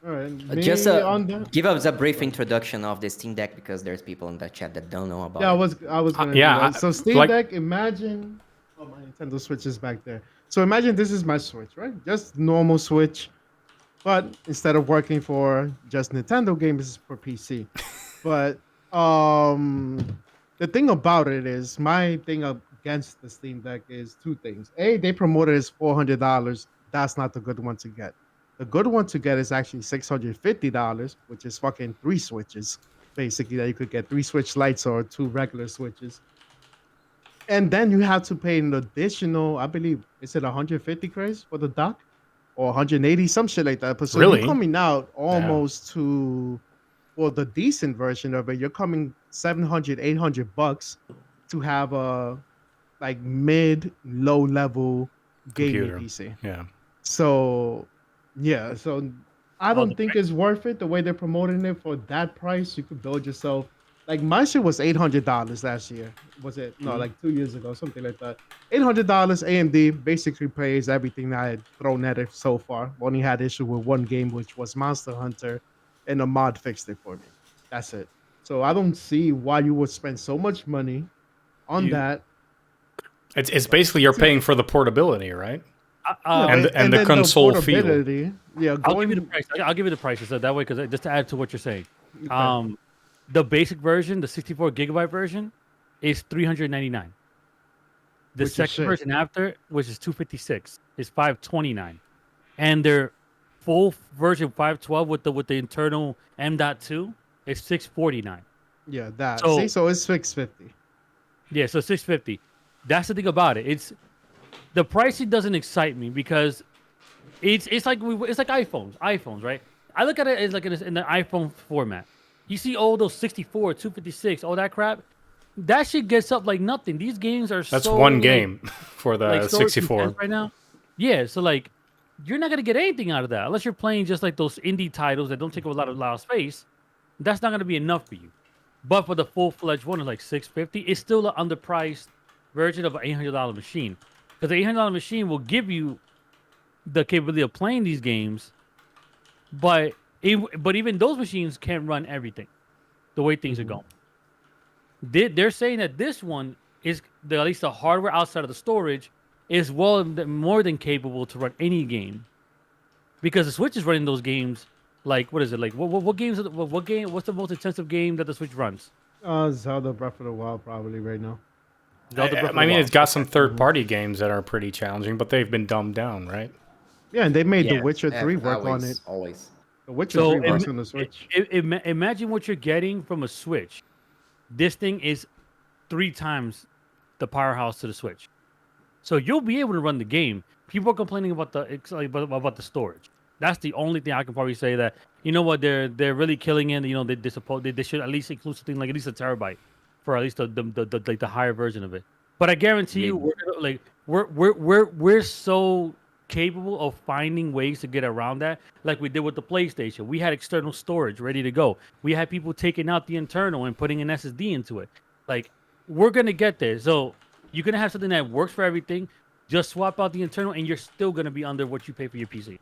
All right. Just give us a brief introduction of the Steam Deck because there's people in the chat that don't know about it. I was gonna do that. So Steam Deck, imagine my Nintendo Switch is back there. So imagine this is my Switch, right? Just normal Switch, but instead of working for just Nintendo games, it's for PC. But the thing about it is, my thing against the Steam Deck is two things. A, they promoted it as $400. That's not the good one to get. The good one to get is actually $650, which is fucking 3 Switches, basically, that you could get 3 Switch Lites or 2 regular Switches. And then you have to pay an additional, I believe, is it 150 craze for the dock? Or 180, some shit like that. But so really? You're coming out almost to, well, the decent version of it, you're coming $700, $800 to have a like mid-low level gaming PC. Yeah. So I don't think it's worth it the way they're promoting it for that price. You could build yourself. Like my shit was $800 last year. Was it? No, like 2 years ago, something like that. $800 AMD basically plays everything I had thrown at it so far. Only had issue with one game, which was Monster Hunter, and a mod fixed it for me. That's it. So I don't see why you would spend so much money on that. It's basically you're paying for the portability, right? And the then console feel. Yeah, I'll give you the price. I'll give you the prices so that way, because just to add to what you're saying, the basic version, the 64 gigabyte version, is $399. The second version after, which is $256, is $529, and their full version 512 with the internal M.2 is $649. Yeah, that. So it's $650. Yeah, so $650. That's the thing about it. It's the pricing doesn't excite me because it's like iPhones, right? I look at it as like in the iPhone format. You see all those 64, 256, all that crap. That shit gets up like nothing. These games are That's one game for the 64 right now. Yeah, so like you're not gonna get anything out of that unless you're playing just like those indie titles that don't take up a lot of space. That's not gonna be enough for you. But for the full-fledged one, it's like $650. It's still an underpriced version of an $800 machine. Because the $800 machine will give you the capability of playing these games, but even those machines can't run everything the way things are going. They're saying that this one is at least the hardware outside of the storage is more than capable to run any game, because the Switch is running those games. Like what is it like? What games? What game? What's the most intensive game that the Switch runs? Zelda Breath of the Wild probably right now. I mean, it's got some third-party games that are pretty challenging, but they've been dumbed down, right? Yeah, and they made The Witcher 3 work on it. Always. The Witcher 3 works on the Switch. Imagine what you're getting from a Switch. This thing is 3 times the powerhouse to the Switch. So you'll be able to run the game. People are complaining about the storage. That's the only thing I can probably say that, you know what, they're really killing it. You know, they should at least include something like at least a terabyte for at least the higher version of it. But I guarantee you, we're so capable of finding ways to get around that, like we did with the PlayStation. We had external storage ready to go. We had people taking out the internal and putting an SSD into it. Like, we're gonna get there. So You can have something that works for everything. Just swap out the internal, and you're still gonna be under what you pay for your PC.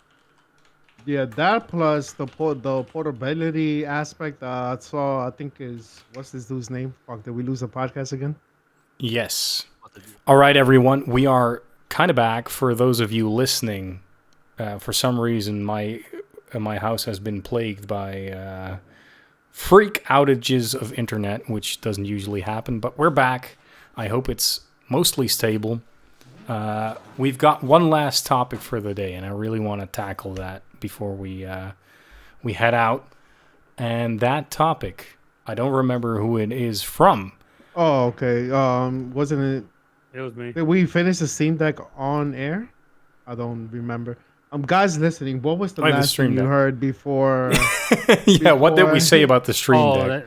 Yeah, that plus the portability aspect. I think is what's this dude's name? Fuck, did we lose the podcast again? Yes. All right, everyone. We are kind of back. For those of you listening, for some reason, my house has been plagued by freak outages of internet, which doesn't usually happen. But we're back. I hope it's mostly stable. We've got one last topic for the day, and I really want to tackle that before we head out. And that topic, I don't remember who it is from. Oh, okay. Wasn't it? It was me. Did we finish the Steam Deck on air? I don't remember. Guys listening, what was the last thing you heard before? Yeah, what did we say about the Stream Deck?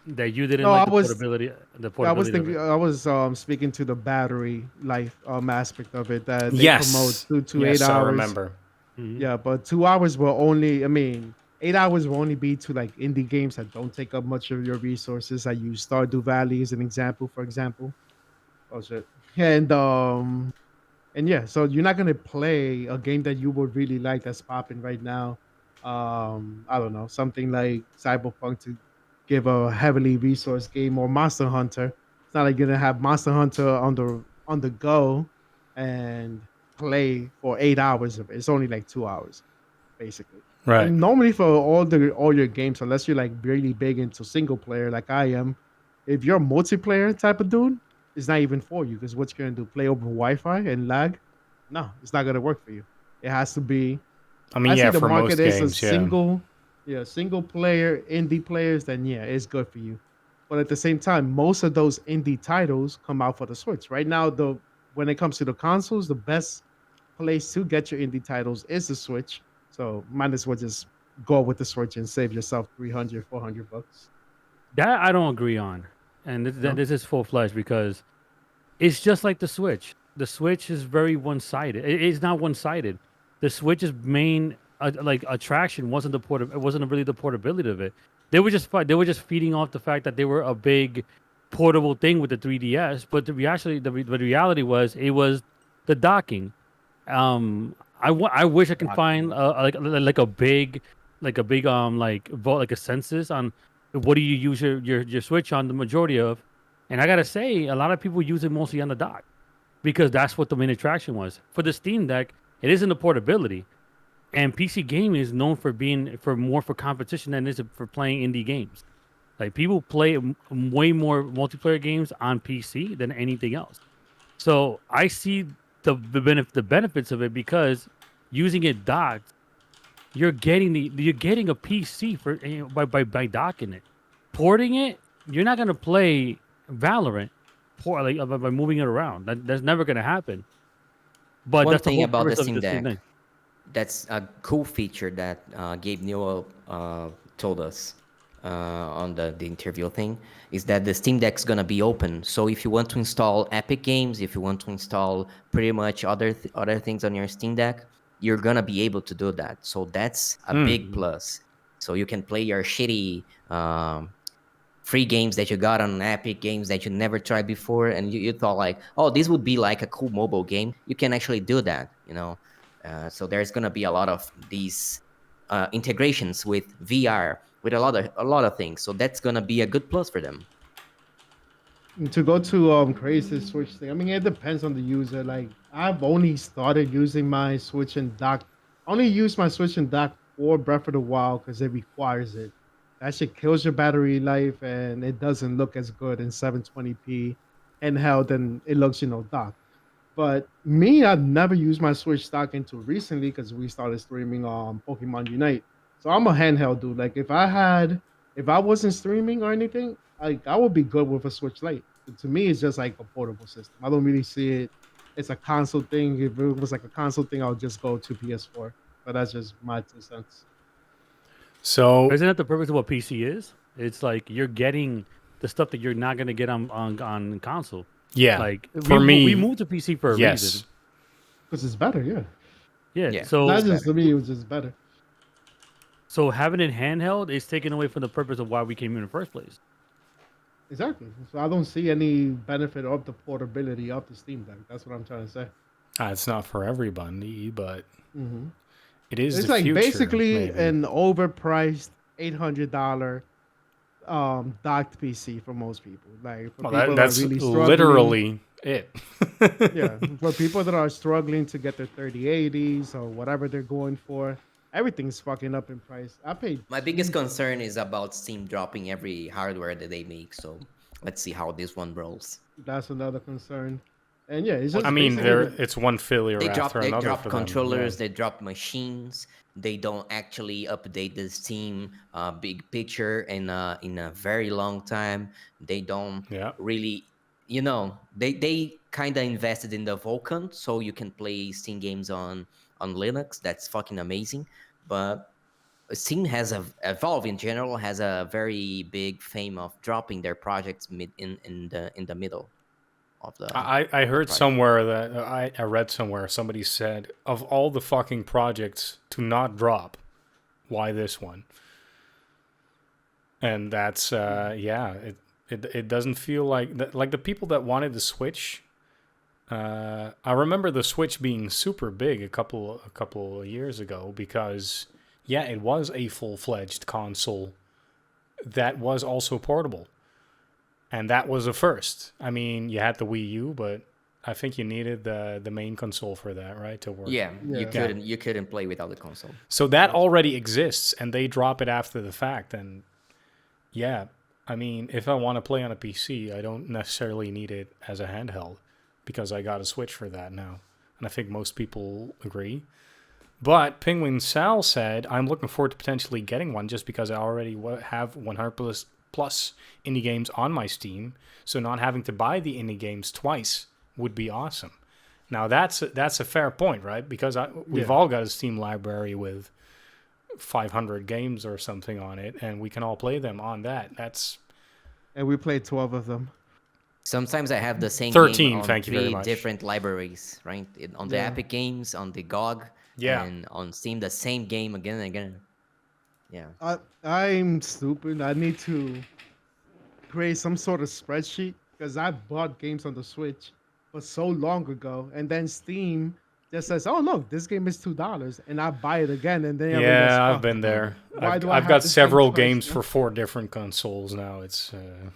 That you didn't like the portability. I was speaking to the battery life aspect of it, that they promote 2 to 8 hours. I remember. Mm-hmm. Yeah, but 2 hours will only. I mean, 8 hours will only be to like indie games that don't take up much of your resources. I use Stardew Valley as an example, for example. Oh shit. And yeah, so you're not gonna play a game that you would really like that's popping right now. I don't know, something like Cyberpunk to give a heavily resource game, or Monster Hunter. It's not like you're gonna have Monster Hunter on the go and play for 8 hours of it. It's only like 2 hours, basically. Right. And normally for all your games, unless you're like really big into single player like I am, if you're a multiplayer type of dude, it's not even for you, because what you're gonna do, play over Wi-Fi and lag? No, it's not gonna work for you. It has to be. I mean, yeah, the for market most is games, a single player indie players, then yeah, it's good for you. But at the same time, most of those indie titles come out for the Switch. Right now, when it comes to the consoles, the best place to get your indie titles is the Switch. So might as well just go with the Switch and save yourself $300, $400. That I don't agree on, and this is full-fledged, because it's just like the Switch. The Switch is very one-sided. It's not one-sided. The Switch's main attraction wasn't it wasn't really the portability of it. They were just feeding off the fact that they were a big portable thing with the 3DS. But the reality was, it was the docking. I wish I can find like a big like a census on what do you use your Switch on, the majority of. And I gotta say, a lot of people use it mostly on the dock, because that's what the main attraction was. For the Steam Deck, it isn't the portability, and PC gaming is known for being more for competition than it is for playing indie games. Like, people play way more multiplayer games on PC than anything else. So I see the benefits of it, because using it docked, you're getting a PC for by docking it. Porting it, you're not gonna play Valorant by moving it around. That's never gonna happen. But One that's thing the whole about the purpose of Steam the Steam Deck, Deck. that's a cool feature that Gabe Newell told us on the interview thing, is that the Steam Deck is gonna be open. So if you want to install Epic games, if you want to install pretty much other things on your Steam Deck, you're gonna be able to do that. So that's a big plus. So you can play your shitty free games that you got on Epic, games that you never tried before, and you thought like, oh, this would be like a cool mobile game. You can actually do that, so there's gonna be a lot of these integrations with VR, with a lot of things. So that's gonna be a good plus for them. To go to crazy Switch thing, I mean, it depends on the user. Like, I've only started using my Switch and dock. I only use my Switch and dock for Breath of the Wild because it requires it. That shit kills your battery life, and it doesn't look as good in 720p handheld than it looks, docked. But me, I've never used my Switch dock until recently, because we started streaming Pokemon Unite. So I'm a handheld dude. Like, if I wasn't streaming or anything, like, I would be good with a Switch Lite. To me, it's just like a portable system. I don't really see it. It's a console thing. If it was like a console thing, I would just go to PS4. But that's just my 2 cents. So isn't that the purpose of what PC is? It's like you're getting the stuff that you're not gonna get on console. Yeah, like for me, we moved to PC for a reason. Because it's better, yeah. So not just to me, it was just better. So having it handheld is taken away from the purpose of why we came in the first place. Exactly. So I don't see any benefit of the portability of the Steam Deck. That's what I'm trying to say. It's not for everybody, but Hmm. it is It's the like future, basically maybe. an overpriced $800 docked PC for most people. Like for Well, people that are that's really struggling. literally it. Yeah, for people that are struggling to get their 3080s or whatever they're going for, everything's fucking up in price. I paid My biggest two. concern is about Steam dropping every hardware that they make. So let's see how this one rolls. That's another concern. And yeah, it's Well, I just mean, basically the it's one failure after They another drop for them. Yeah. controllers, they drop machines. They don't actually update the Steam big picture in a very long time. They don't Yeah. really, you know, they kind of invested in the Vulkan, so you can play Steam games on Linux. That's fucking amazing. But Steam has a Valve in general has a very big fame of dropping their projects in the middle of I the heard project. somewhere that I read somewhere somebody said of all the fucking projects to not drop, why this one? And that's yeah, it doesn't feel like the people that wanted the Switch. I remember the Switch being super big a couple of years ago because yeah, it was a full-fledged console that was also portable. And that was a first. I mean, you had the Wii U, but I think you needed the main console for that, right, to work. Yeah, yeah. you couldn't play without the console. So that already exists, and they drop it after the fact. And yeah, I mean, if I want to play on a PC, I don't necessarily need it as a handheld because I got a Switch for that now. And I think most people agree. But Penguin Sal said, I'm looking forward to potentially getting one just because I already have 100 plus indie games on my Steam. So not having to buy the indie games twice would be awesome. Now that's a fair point, right? Because we've Yeah. all got a Steam library with 500 games or something on it, and we can all play them on that. That's And we played 12 of them. Sometimes I have the same game 13. on Thank you very three much. different libraries, right? On the Yeah. Epic Games, on the GOG, Yeah. and on Steam, the same game again and again. Yeah. I'm stupid. I need to create some sort of spreadsheet because I bought games on the Switch for so long ago, and then Steam just says, "Oh look, this game is $2," and I buy it again, and then I realize, Yeah, I've "Fuck, been there. why do I I've have got this game several twice?" games for 4 different consoles now. It's a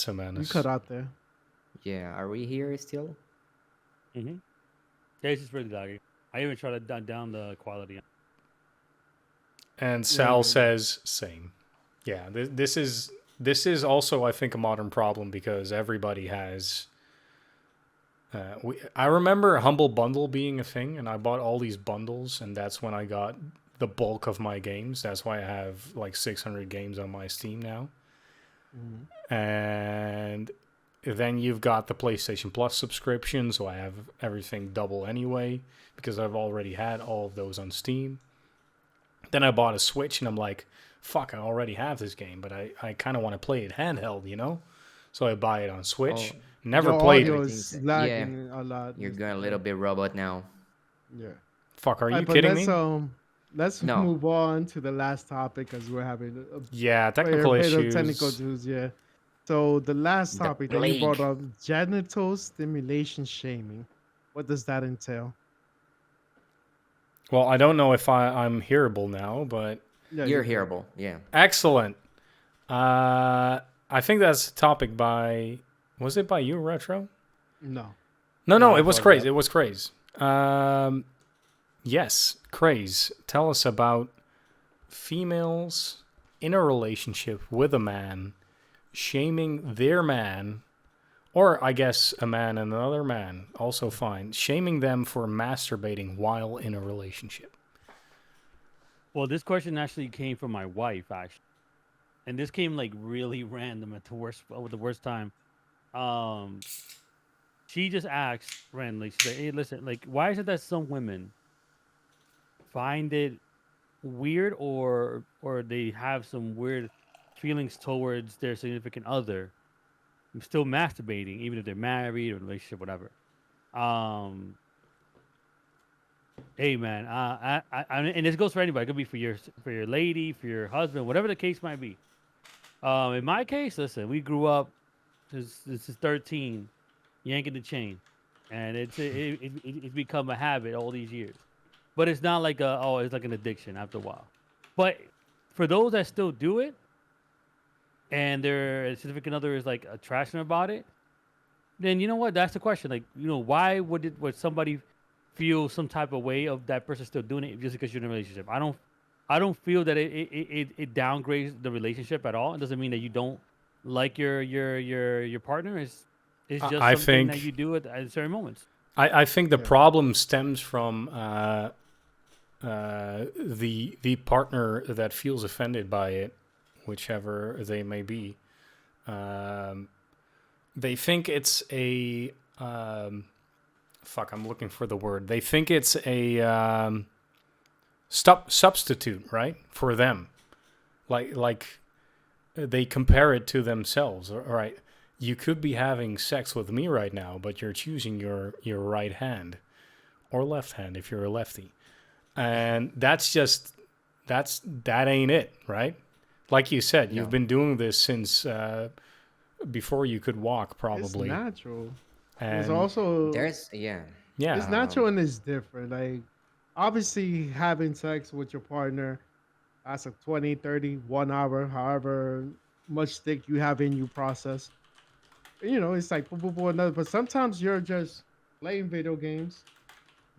You menace. cut out there. Yeah. Are we here still? Mm-hmm. Yeah, it's just really laggy. I even tried to down the quality. And Yeah, Sal says same. Yeah, this is also I think a modern problem because everybody has. I remember Humble Bundle being a thing, and I bought all these bundles, and that's when I got the bulk of my games. That's why I have like 600 games on my Steam now. Mhm. And then you've got the PlayStation Plus subscription, so I have everything double anyway because I've already had all of those on Steam. Then I bought a Switch, and I'm like, fuck, I already have this game, but I kind of want to play it handheld, you know? So I buy it on Switch. Oh, Never Your played audio it. is yeah. lagging a lot. You're Mr. going a Pro. little bit robot now. Yeah. Fuck, are All you right, but kidding me? let's No. move on to the last topic because we're having a Yeah, fair technical bit of technical issues. news. Yeah. So the last The topic that you brought plague. up, genital stimulation shaming. What does that entail? Well, I don't know if I'm hearable now, but Yeah, You're you're good. hearable. Yeah. excellent. I think that's a topic by. Was it by you, Retro? No, No, I it was brought it Craze. up. It was Craze. Yes, Craze. Tell us about females in a relationship with a man shaming their man, or I guess a man and another man, also fine, shaming them for masturbating while in a relationship. Well, this question actually came from my wife, actually, and this came like really random at the worst time. Um, she just asked randomly. She's like, "Hey, listen, like, why is it that some women find it weird, or they have some weird feelings towards their significant other still masturbating, even if they're married or in a relationship, whatever?" Um, Hey man, and this goes for anybody. It could be for your lady, for your husband, whatever the case might be. In my case, listen, we grew up. This is 13, yanking the chain, and it's become a habit all these years. But it's not like it's like an addiction after a while. But for those that still do it, and their significant other is like trashing about it, then you know what? That's the question. Like, why would somebody feel some type of way of that person still doing it just because you're in a relationship? I don't feel that it downgrades the relationship at all. It doesn't mean that you don't like your partner. It's just I something that think you do at certain moments. I think the Yeah. problem stems from the partner that feels offended by it, whichever they may be. Um, they think it's a fuck. I'm looking for the word. They think it's a substitute, right, for them. Like they compare it to themselves. All right, you could be having sex with me right now, but you're choosing your right hand or left hand if you're a lefty, and that ain't it, right? Like you said, you've No. been doing this since before you could walk, It's probably, natural. There's and also Yeah. yeah, it's natural Um, and it's different. Like obviously having sex with your partner, that's a 20, 30, 1 hour, however much stick you have in you process. It's like boom, boom, boom, another. But sometimes you're just playing video games,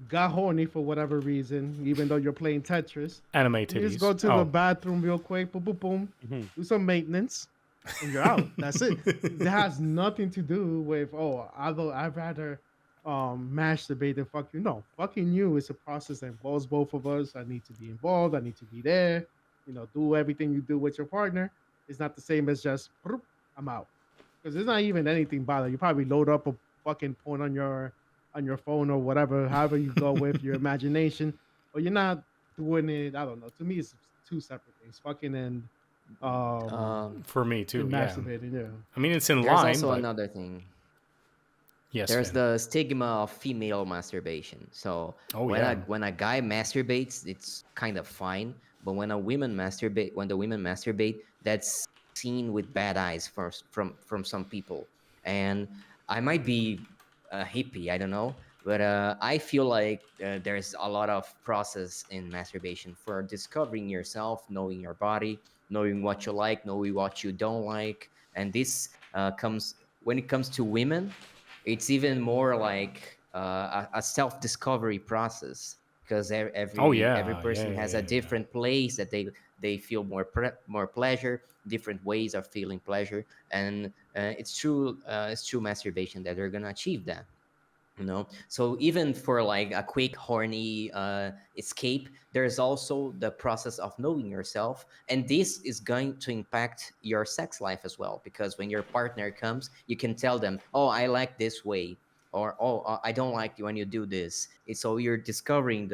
got horny for whatever reason, even though you're playing Tetris. anime You just go titties. to the Oh, bathroom real quick, boom, boom, boom, Hmm. do some maintenance, and you're out. That's it. That has nothing to do with although I'd rather masturbate than fuck you. No, fucking you is a process that involves both of us. I need to be involved. I need to be there. Do everything you do with your partner. It's not the same as just I'm out. Because there's not even anything bother. You probably load up a fucking porn on your phone or whatever, however you go with your imagination. But you're not doing it. I don't know. To me, it's two separate things. Fucking um um, for me too. and Yeah, masturbating. Yeah. I mean it's in there's line, also but another thing. yes, There's Finn. the stigma of female masturbation. So Oh when a yeah. when a guy masturbates, it's kind of fine. But when the women masturbate, that's seen with bad eyes from some people. And I might be a hippie, I don't know, but I feel like there's a lot of process in masturbation for discovering yourself, knowing your body, knowing what you like, knowing what you don't like, and this comes when it comes to women. It's even more like a self-discovery process because Oh every yeah. Yeah. person Yeah. has a Yeah. Yeah. different place that they feel more pleasure, different ways of feeling pleasure, and it's true masturbation that they're gonna achieve that. So even for like a quick horny escape, there's also the process of knowing yourself, and this is going to impact your sex life as well, because when your partner comes, you can tell them, oh, I like this way, or oh, I don't like you when you do this. So you're discovering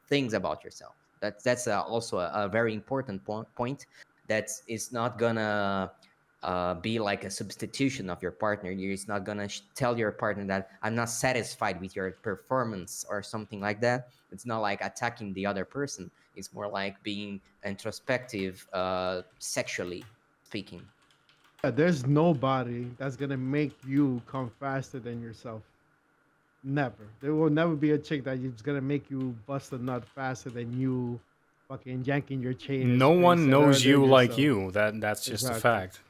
things about yourself. That's also a very important point that is not gonna be like a substitution of your partner. You're just not gonna tell your partner that I'm not satisfied with your performance or something like that. It's not like attacking the other person. It's more like being introspective, sexually speaking. Yeah, there's nobody that's gonna make you come faster than yourself. Never. There will never be a chick that is gonna make you bust a nut faster than you fucking yanking your chain, as No Spain one said knows earlier you like yourself. you. That's just a Exactly. fact.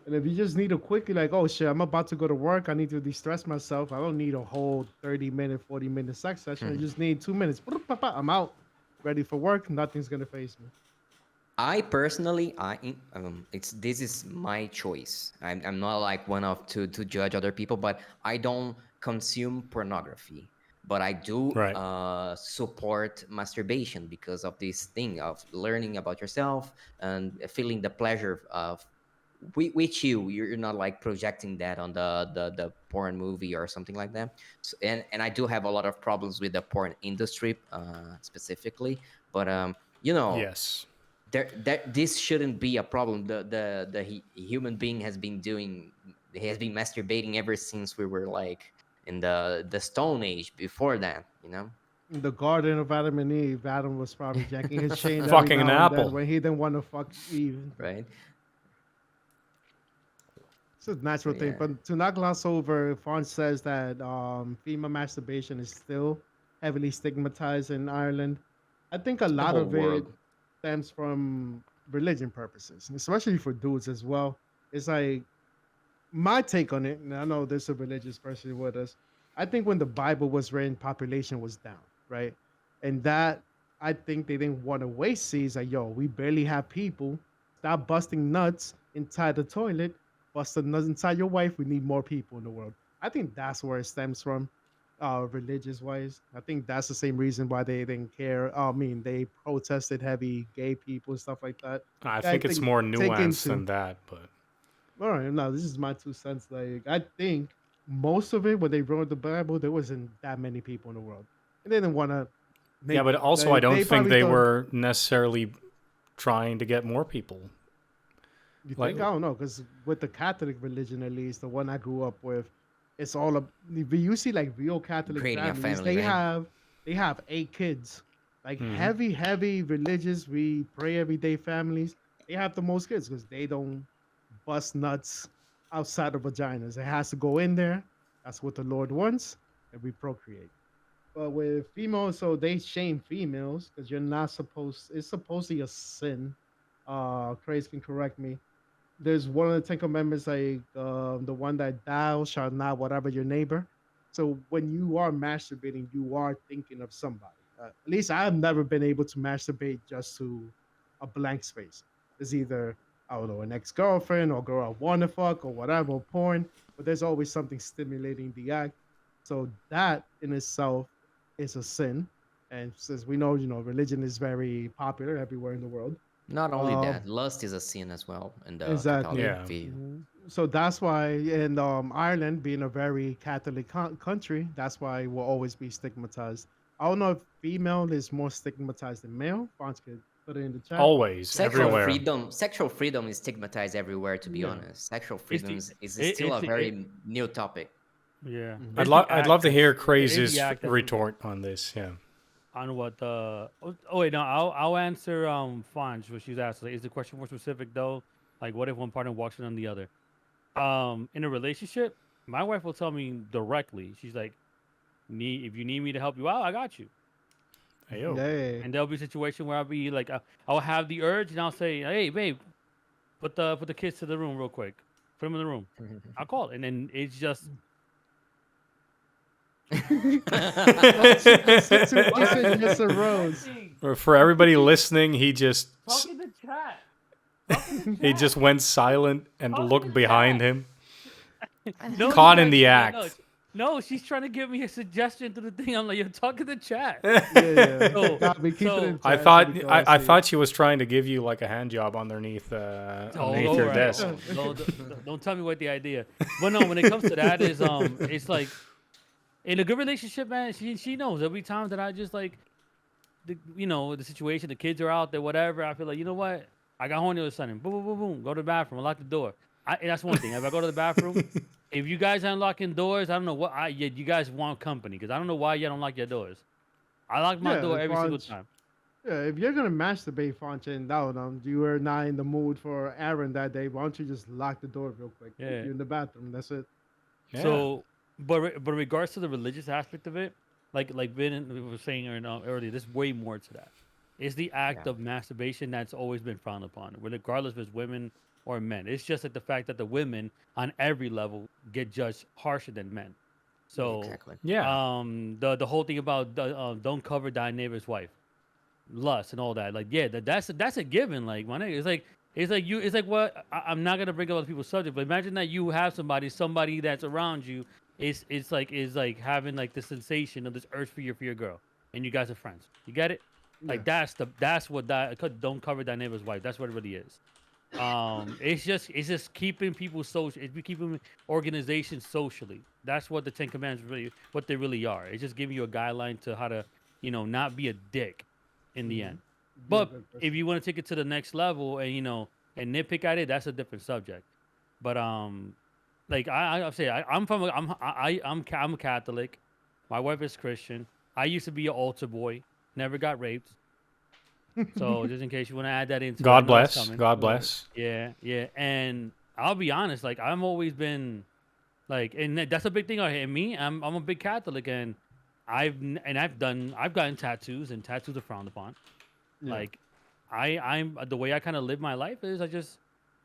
And if you just need a quickie, like, oh shit, I'm about to go to work, I need to de-stress myself. I don't need a whole 30-minute, 40-minute sex session. I just need 2 minutes. I'm out, ready for work. Nothing's gonna face me. I personally, it's this is my choice. I'm not like one of to judge other people, but I don't consume pornography. But I do Right. support masturbation because of this thing of learning about yourself and feeling the pleasure of with you're not like projecting that on the porn movie or something like that. So, and I do have a lot of problems with the porn industry specifically, but you know Yes. this shouldn't be a problem. The human being has been masturbating ever since we were like in the Stone Age. Before that, In the Garden of Adam and Eve, Adam was probably jacking his chain every Fucking an now and then apple. when he didn't want to fuck Eve. right? It's a natural thing. Yeah. But to not gloss over, Fawn says that female masturbation is still heavily stigmatized in Ireland. I think a The lot whole of it world. stems from religion purposes, especially for dudes as well. It's like my take on it, and I know there's a religious person with us. I think when the Bible was written, population was down, right? And that I think they didn't want to waste seeds. Like, yo, we barely have people. Stop busting nuts inside the toilet. Bust the nuts inside your wife. We need more people in the world. I think that's where it stems from, religious wise. I think that's the same reason why they didn't care. I mean, they protested heavy gay people and stuff like that. I I think it's think more take nuanced into than that, but all right, no, this is my 2 cents. Like, I think most of it, when they wrote the Bible, there wasn't that many people in the world. And they didn't want to yeah, make. but also I don't They think probably they thought. were necessarily trying to get more people. You Like, think? I don't know, because with the Catholic religion, at least the one I grew up with, it's all of. You see, like real Catholic Creating a families, family, right? they have 8 kids, like mhm. heavy religious. We pray every day families. They have the most kids because they don't bust nuts outside of vaginas. It has to go in there. That's what the Lord wants, and we procreate. But with females, so they shame females because you're not supposed. It's supposed to be a sin. Craig can correct me. There's one of the Ten Commandments, like the one that thou shalt not whatever your neighbor. So when you are masturbating, you are thinking of somebody. At least I've never been able to masturbate just to a blank space. It's either I don't know an ex girlfriend or girl I want to fuck or whatever, or porn. But there's always something stimulating the act. So that in itself is a sin. And since we know, religion is very popular everywhere in the world. Not only Uh, that, lust is a sin as well in the Catholic exactly. Yeah. view. So that's why in Ireland, being a very Catholic country, that's why it will always be stigmatized. I don't know if female is more stigmatized than male. Fonz could put it in the chat. Always, Sexual everywhere. freedom, sexual freedom is stigmatized everywhere. To be Yeah. honest, sexual It's freedom the is it, still it's a the very new topic. yeah. Mhm. I'd It's the I'd act love to that's hear it's the Crazy's act that's retort on this. Yeah. on what the oh wait no I'll answer Fonj what she's asking. Is the question more specific though? Like what if one partner walks in on the other? In a relationship, my wife will tell me directly. She's like, "Need if you need me to help you out, I got you." Hey yo. Yeah. And there'll be a situation where I'll be like, I'll have the urge and I'll say, "Hey, babe, put the kids to the room real quick. Put them in the room." I'll call it, and then it's just Oh, a why are situation you just arose. interjecting? For everybody listening, he just Talk in the chat. Talk in the he chat. just went silent and Talk in looked the behind chat. him, No, caught she's in the like, act. no, she's trying to give me a suggestion to the thing. I'm like, you're talking to chat. Yeah. So, Got me. Keep it in so, I chat so thought we can all I see it. thought she was trying to give you like a hand job underneath all your right. desk. Don't tell me what the idea. But no, when it comes to that, is it's like in a good relationship, man. She knows there'll be times that I just like, the situation. The kids are out there, whatever. I feel like what, I got horny with something. Boom, boom, boom, boom. Go to the bathroom. Lock the door. And that's one thing. If I go to the bathroom, if you guys aren't locking doors, I don't know what you guys want company because I don't know why you don't lock your doors. I lock my Yeah, door every single Fonch. time. Yeah, if you're gonna masturbate, Fonch, and down, you were not in the mood for Aaron that day. Why don't you just lock the door real quick? Yeah. You're in the bathroom. That's it. Yeah. So, but regards to the religious aspect of it, like Vin was saying earlier, there's way more to that. It's the act Yeah, of masturbation that's always been frowned upon, regardless if it's women or men. It's just like the fact that the women on every level get judged harsher than men. So, exactly. Yeah. the whole thing about don't cover thy neighbor's wife, lust and all that. Like, yeah, that's a given. Like, my nigga, it's like what I'm not gonna bring up other people's subject, but imagine that you have somebody that's around you is like having like the sensation of this urge for your girl, and you guys are friends. You get it? Yeah. Like that's what don't cover thy neighbor's wife. That's what it really is. It's just keeping people social. It's keeping organizations socially. That's what the Ten Commandments what they really are. It's just giving you a guideline to how to, not be a dick in the end. Be a But good if person. you want to take it to the next level and and nitpick at it, that's a different subject. But like I say, I'm from I'm a Catholic. My wife is Christian. I used to be an altar boy. Never got raped. So just in case you want to add that into it, I God know that's bless. coming. God Right. bless. Yeah, yeah. And I'll be honest. Like I've always been like, and that's a big thing in me. I'm a big Catholic, and I've gotten tattoos, and tattoos are frowned upon. Yeah. Like, I'm the way I kind of live my life is I just,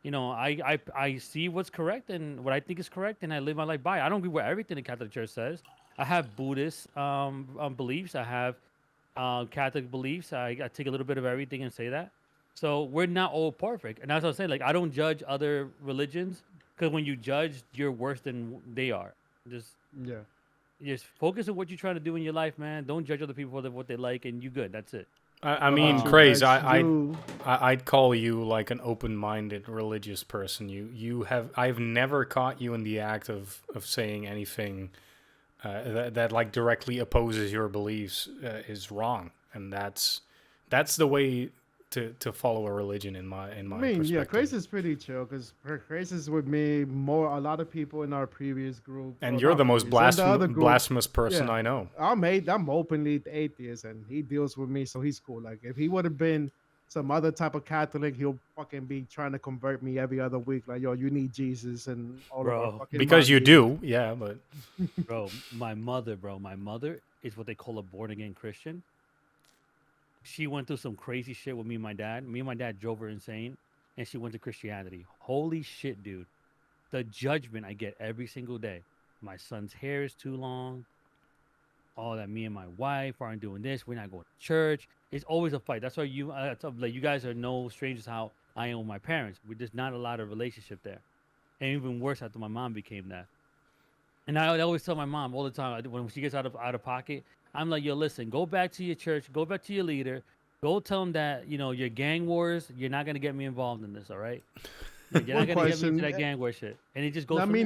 I see what's correct and what I think is correct, and I live my life by. I don't agree with everything the Catholic Church says. I have Buddhist beliefs. I have Catholic beliefs. I take a little bit of everything and say that. So we're not all perfect, and that's what I'm saying. Like I don't judge other religions because when you judge, you're worse than they are. Just Yeah. just focus on what you're trying to do in your life, man. Don't judge other people for what they like, and you good. That's it. I What mean, about you, Craze, Vex? I'd call you like an open-minded religious person. I've never caught you in the act of saying anything that like directly opposes your beliefs is wrong, and that's the way to follow a religion in my I mean, yeah, perspective. Crazy is pretty chill because Crazy is with me more. A lot of people in our previous group, And or you're not the most previous, in the other group, blasphemous person yeah, I know. I'm openly atheist, and he deals with me, so he's cool. Like if he would have been some other type of Catholic, he'll fucking be trying to convert me every other week. Like, yo, you need Jesus and all of our Bro, fucking Because you monotheism. do, yeah, but my mother is what they call a born again Christian. She went through some crazy shit with me and my dad. Me and my dad drove her insane, and she went to Christianity. Holy shit, dude! The judgment I get every single day. My son's hair is too long. All that me and my wife aren't doing this. We're not going to church. It's always a fight. That's why like you guys are no strangers how I am with my parents. We're just not a lot of relationship there, and even worse after my mom became that. And I would always tell my mom all the time when she gets out of pocket, I'm like, yo, listen, go back to your church, go back to your leader, go tell him that your gang wars, you're not gonna get me involved in this, all right? Like, you're not One gonna get me into question. that gang war shit, and it just And goes from there.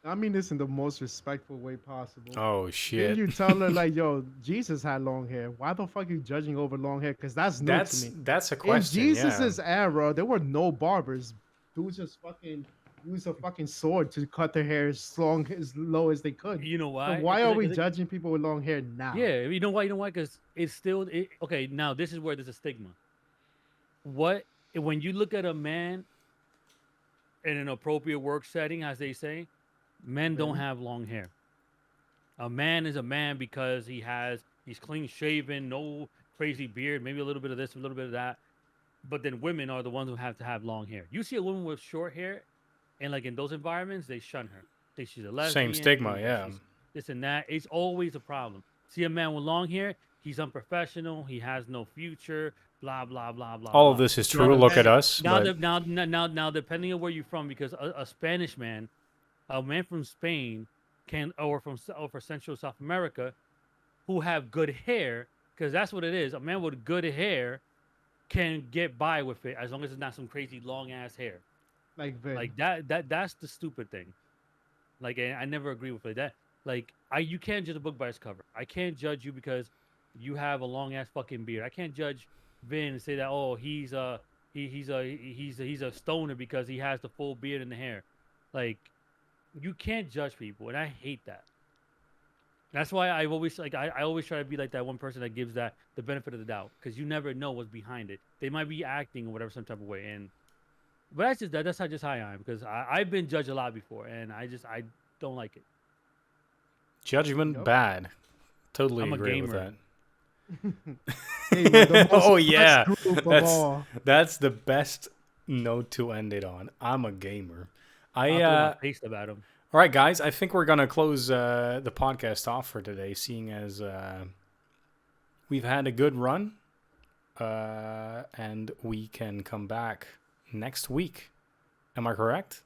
I mean this in the most respectful way possible. oh Didn't shit. you tell her like, yo, Jesus had long hair? Why the fuck you judging over long hair? Because that's new to me. That's a In question, yeah. Jesus's era, there were no barbers. Dudes just fucking use a fucking sword to cut their hair as long as low as they could. You know So why? why are we judging people with long hair now? Yeah, you know why? You know why? Because it's still okay. Now this is where there's a stigma. What when you look at a man in an appropriate work setting, as they say, men don't Ben? have long hair. A man is a man because he's clean shaven, no crazy beard, maybe a little bit of this, a little bit of that. But then women are the ones who have to have long hair. You see a woman with short hair, and like in those environments, they shun her. They she's a Same lesbian. They stigma, think yeah. she's this and that. It's always a problem. See a man with long hair, he's unprofessional. He has no future. Blah blah blah blah All of blah. this is Now, true. Look at us, now, but now, depending on where you're from, because a Spanish man, a man from Spain, or Central South America, who have good hair, because that's what it is. A man with good hair can get by with it as long as it's not some crazy long ass hair. Like Ben. Like that's the stupid thing. Like and I never agree with it. That like you can't judge a book by its cover. I can't judge you because you have a long ass fucking beard. I can't judge Vin and say that he's a stoner because he has the full beard and the hair. Like you can't judge people, and I hate that. That's why I always I always try to be like that one person that gives that the benefit of the doubt because you never know what's behind it. They might be acting or whatever some type of way, and but that's just how I am because I've been judged a lot before, and I don't like it. judgment Yep. bad. Totally I'm a agree with gamer. that. Gamer, the most Oh oppressed yeah, group of that's all. that's the best note to end it on. I'm a gamer. I'll I throw my face about him. all right, guys. I think we're gonna close the podcast off for today, seeing as we've had a good run, and we can come back next week. Am I correct?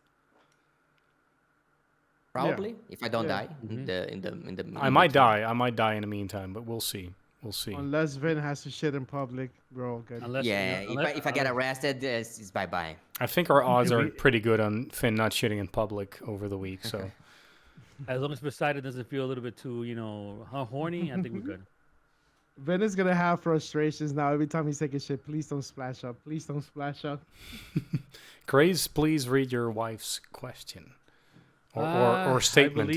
Probably, if I don't Yeah. die in the I might die. I might die in the meantime, but we'll see. We'll see. Unless Vin has to shit in public, we're all good. Unless Yeah, unless, if I get arrested, it's bye bye. I think our odds If are we- pretty good on Finn not shitting in public over the week. So as long as Poseidon doesn't feel a little bit too horny, I think we're good. Vin is gonna have frustrations now every time he's taking shit. Please don't splash up. Please don't splash up. Craze, please read your wife's question or statement.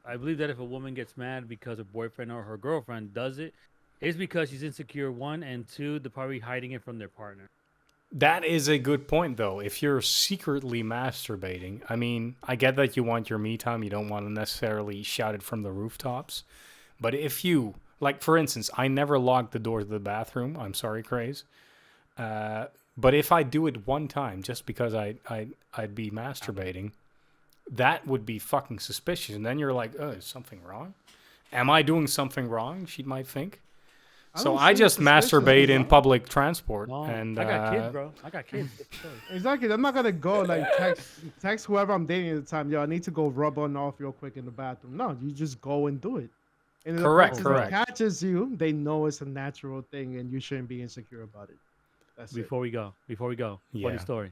I believe that if a woman gets mad because her boyfriend or her girlfriend does it, it's because she's insecure. One and two, they're probably hiding it from their partner. That is a good point, though. If you're secretly masturbating, I mean, I get that you want your me time. You don't want to necessarily shout it from the rooftops. But if you, like, for instance, I never lock the door to the bathroom. I'm sorry, Craze. But if I do it one time, just because I'd be masturbating, that would be fucking suspicious. And then you're like, oh, is something wrong? Am I doing something wrong? She might think. So I just masturbate in public transport. No, and I got kids, bro. I got kids. Exactly. I'm not gonna go like text whoever I'm dating at the time. Yo, I need to go rub on off real quick in the bathroom. No, you just go and do it. And if Correct, the correct. person catches you, they know it's a natural thing, and you shouldn't be insecure about it. That's Before we go, Yeah. funny story.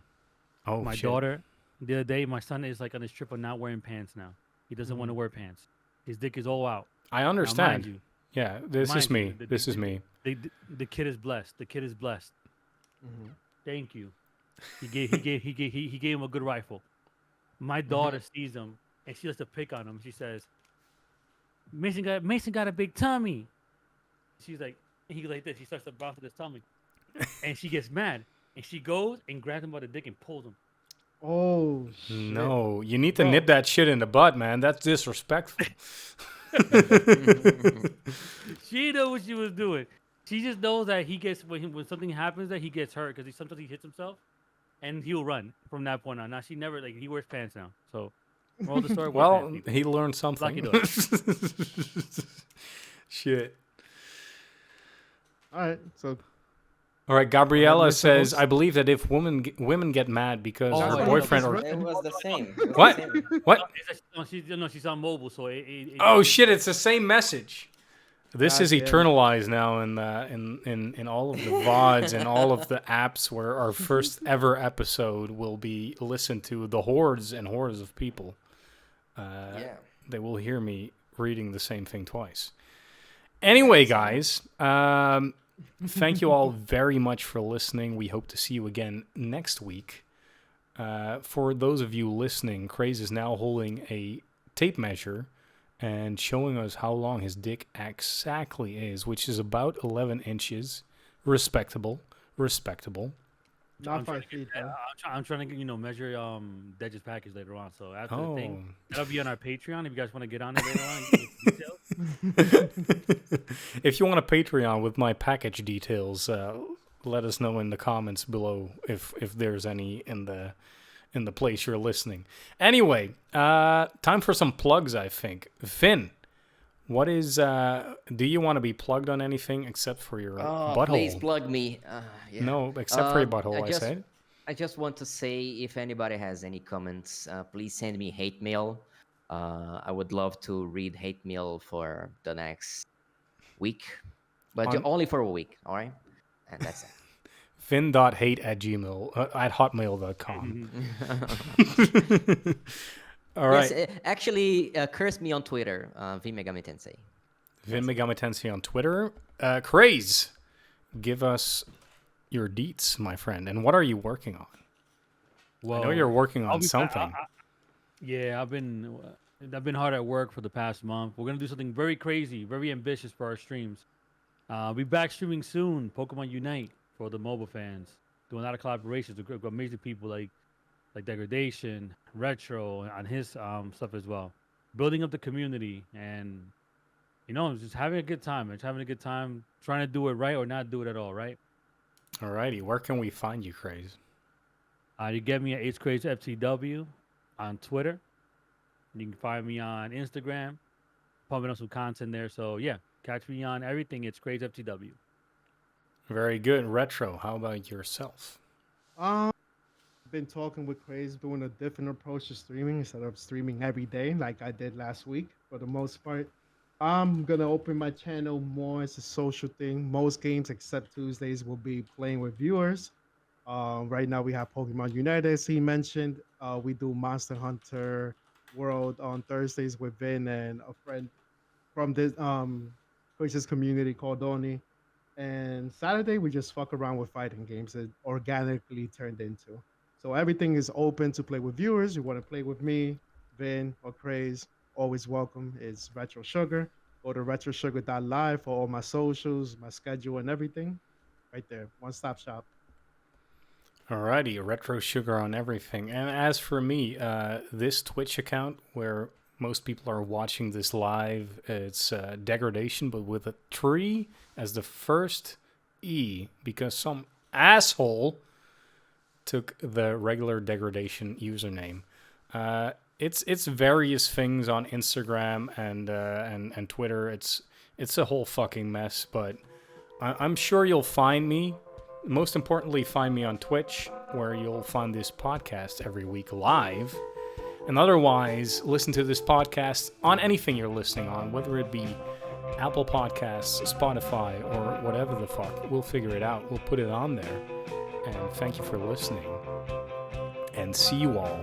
Oh, My shit. daughter, the other day, my son is like on his trip of not wearing pants now. He doesn't want to wear pants. His dick is all out. I Now, understand. mind you, Yeah, this is mind you, me. This is me. the kid is blessed. The kid is blessed. Mhm. Thank you. He gave him a good rifle. My daughter sees him and she has to pick on him. She says, Mason got a big tummy. She's like, and he like this. He starts to bounce at his tummy, and she gets mad and she goes and grabs him by the dick and pulls him. Oh shit. No, you need to Bro. nip that shit in the butt, man. That's disrespectful. She knew what she was doing. She just knows that he gets when something happens that he gets hurt because sometimes he hits himself, and he'll run from that point on. Now she never he wears pants now. So, moral of the story. wear Well, pants, people. he learned something. Lucky dog. Shit. All right. So All right, Gabriella Mr. says, Host? I believe that if women get mad because Oh, her yeah, boyfriend that's or... right. It was the same. It was What? the same. What? She's on mobile, so Oh, shit, it's the same message. This God is damn. eternalized now in all of the VODs and all of the apps where our first ever episode will be listened to. The hordes and hordes of people. Yeah. They will hear me reading the same thing twice. Anyway, guys, thank you all very much for listening. We hope to see you again next week. For those of you listening, Craze is now holding a tape measure and showing us how long his dick exactly is, which is about 11 inches. Respectable. not 5 feet. Though. I'm trying to measure Dege's package later on. So after the Oh. thing, that'll be on our Patreon if you guys want to get on it later on. And get details. If you want a Patreon with my package details, let us know in the comments below if there's any in the place you're listening. Anyway, time for some plugs, I think. Finn, what is... do you want to be plugged on anything except for your butthole? Please plug me. Yeah. No, except for your butthole, I said. I just want to say, if anybody has any comments, please send me hate mail. I would love to read hate mail for the next week, but only for a week, all right? And that's it. Finn.hate@gmail, at hotmail.com. All right. Yes, actually, curse me on Twitter, V Megami Tensei. Vin Megami Tensei on Twitter. Craze, give us your deets, my friend. And what are you working on? I know you're working on something. Yeah, I've been hard at work for the past month. We're gonna do something very crazy, very ambitious for our streams. Be back streaming soon. Pokemon Unite for the mobile fans. Doing a lot of collaborations with amazing people like Degradation, Retro, on his stuff as well. Building up the community and just having a good time. Just having a good time, trying to do it right or not do it at all, right? Alrighty, where can we find you, Craze? You get me at HCrazeFTW on Twitter. You can find me on Instagram, pumping up some content there. So yeah, catch me on everything. It's CrazeFTW. Very good. Retro, how about yourself? Been talking with Craze, doing a different approach to streaming instead of streaming every day like I did last week. For the most part, I'm gonna open my channel more as a social thing. Most games except Tuesdays will be playing with viewers. Right now we have Pokemon Unite, as he mentioned. We do Monster Hunter World on Thursdays with Vin and a friend from this Craze's community called Donnie. And Saturday we just fuck around with fighting games that organically turned into. So everything is open to play with viewers. You want to play with me, Vin, or Craze, always welcome. It's Retro Sugar. Go to retrosugar.live for all my socials, my schedule, and everything. Right there, one-stop shop. Alrighty, retro sugar on everything. And as for me, this Twitch account where most people are watching this live, it's degradation, but with a 3 as the first E, because some asshole took the regular degradation username. It's various things on Instagram and Twitter. It's a whole fucking mess, but I'm sure you'll find me. Most importantly, find me on Twitch, where you'll find this podcast every week live. And otherwise, listen to this podcast on anything you're listening on, whether it be Apple Podcasts, Spotify, or whatever the fuck. We'll figure it out. We'll put it on there. And thank you for listening. And see you all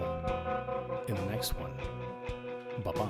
in the next one. Bye-bye.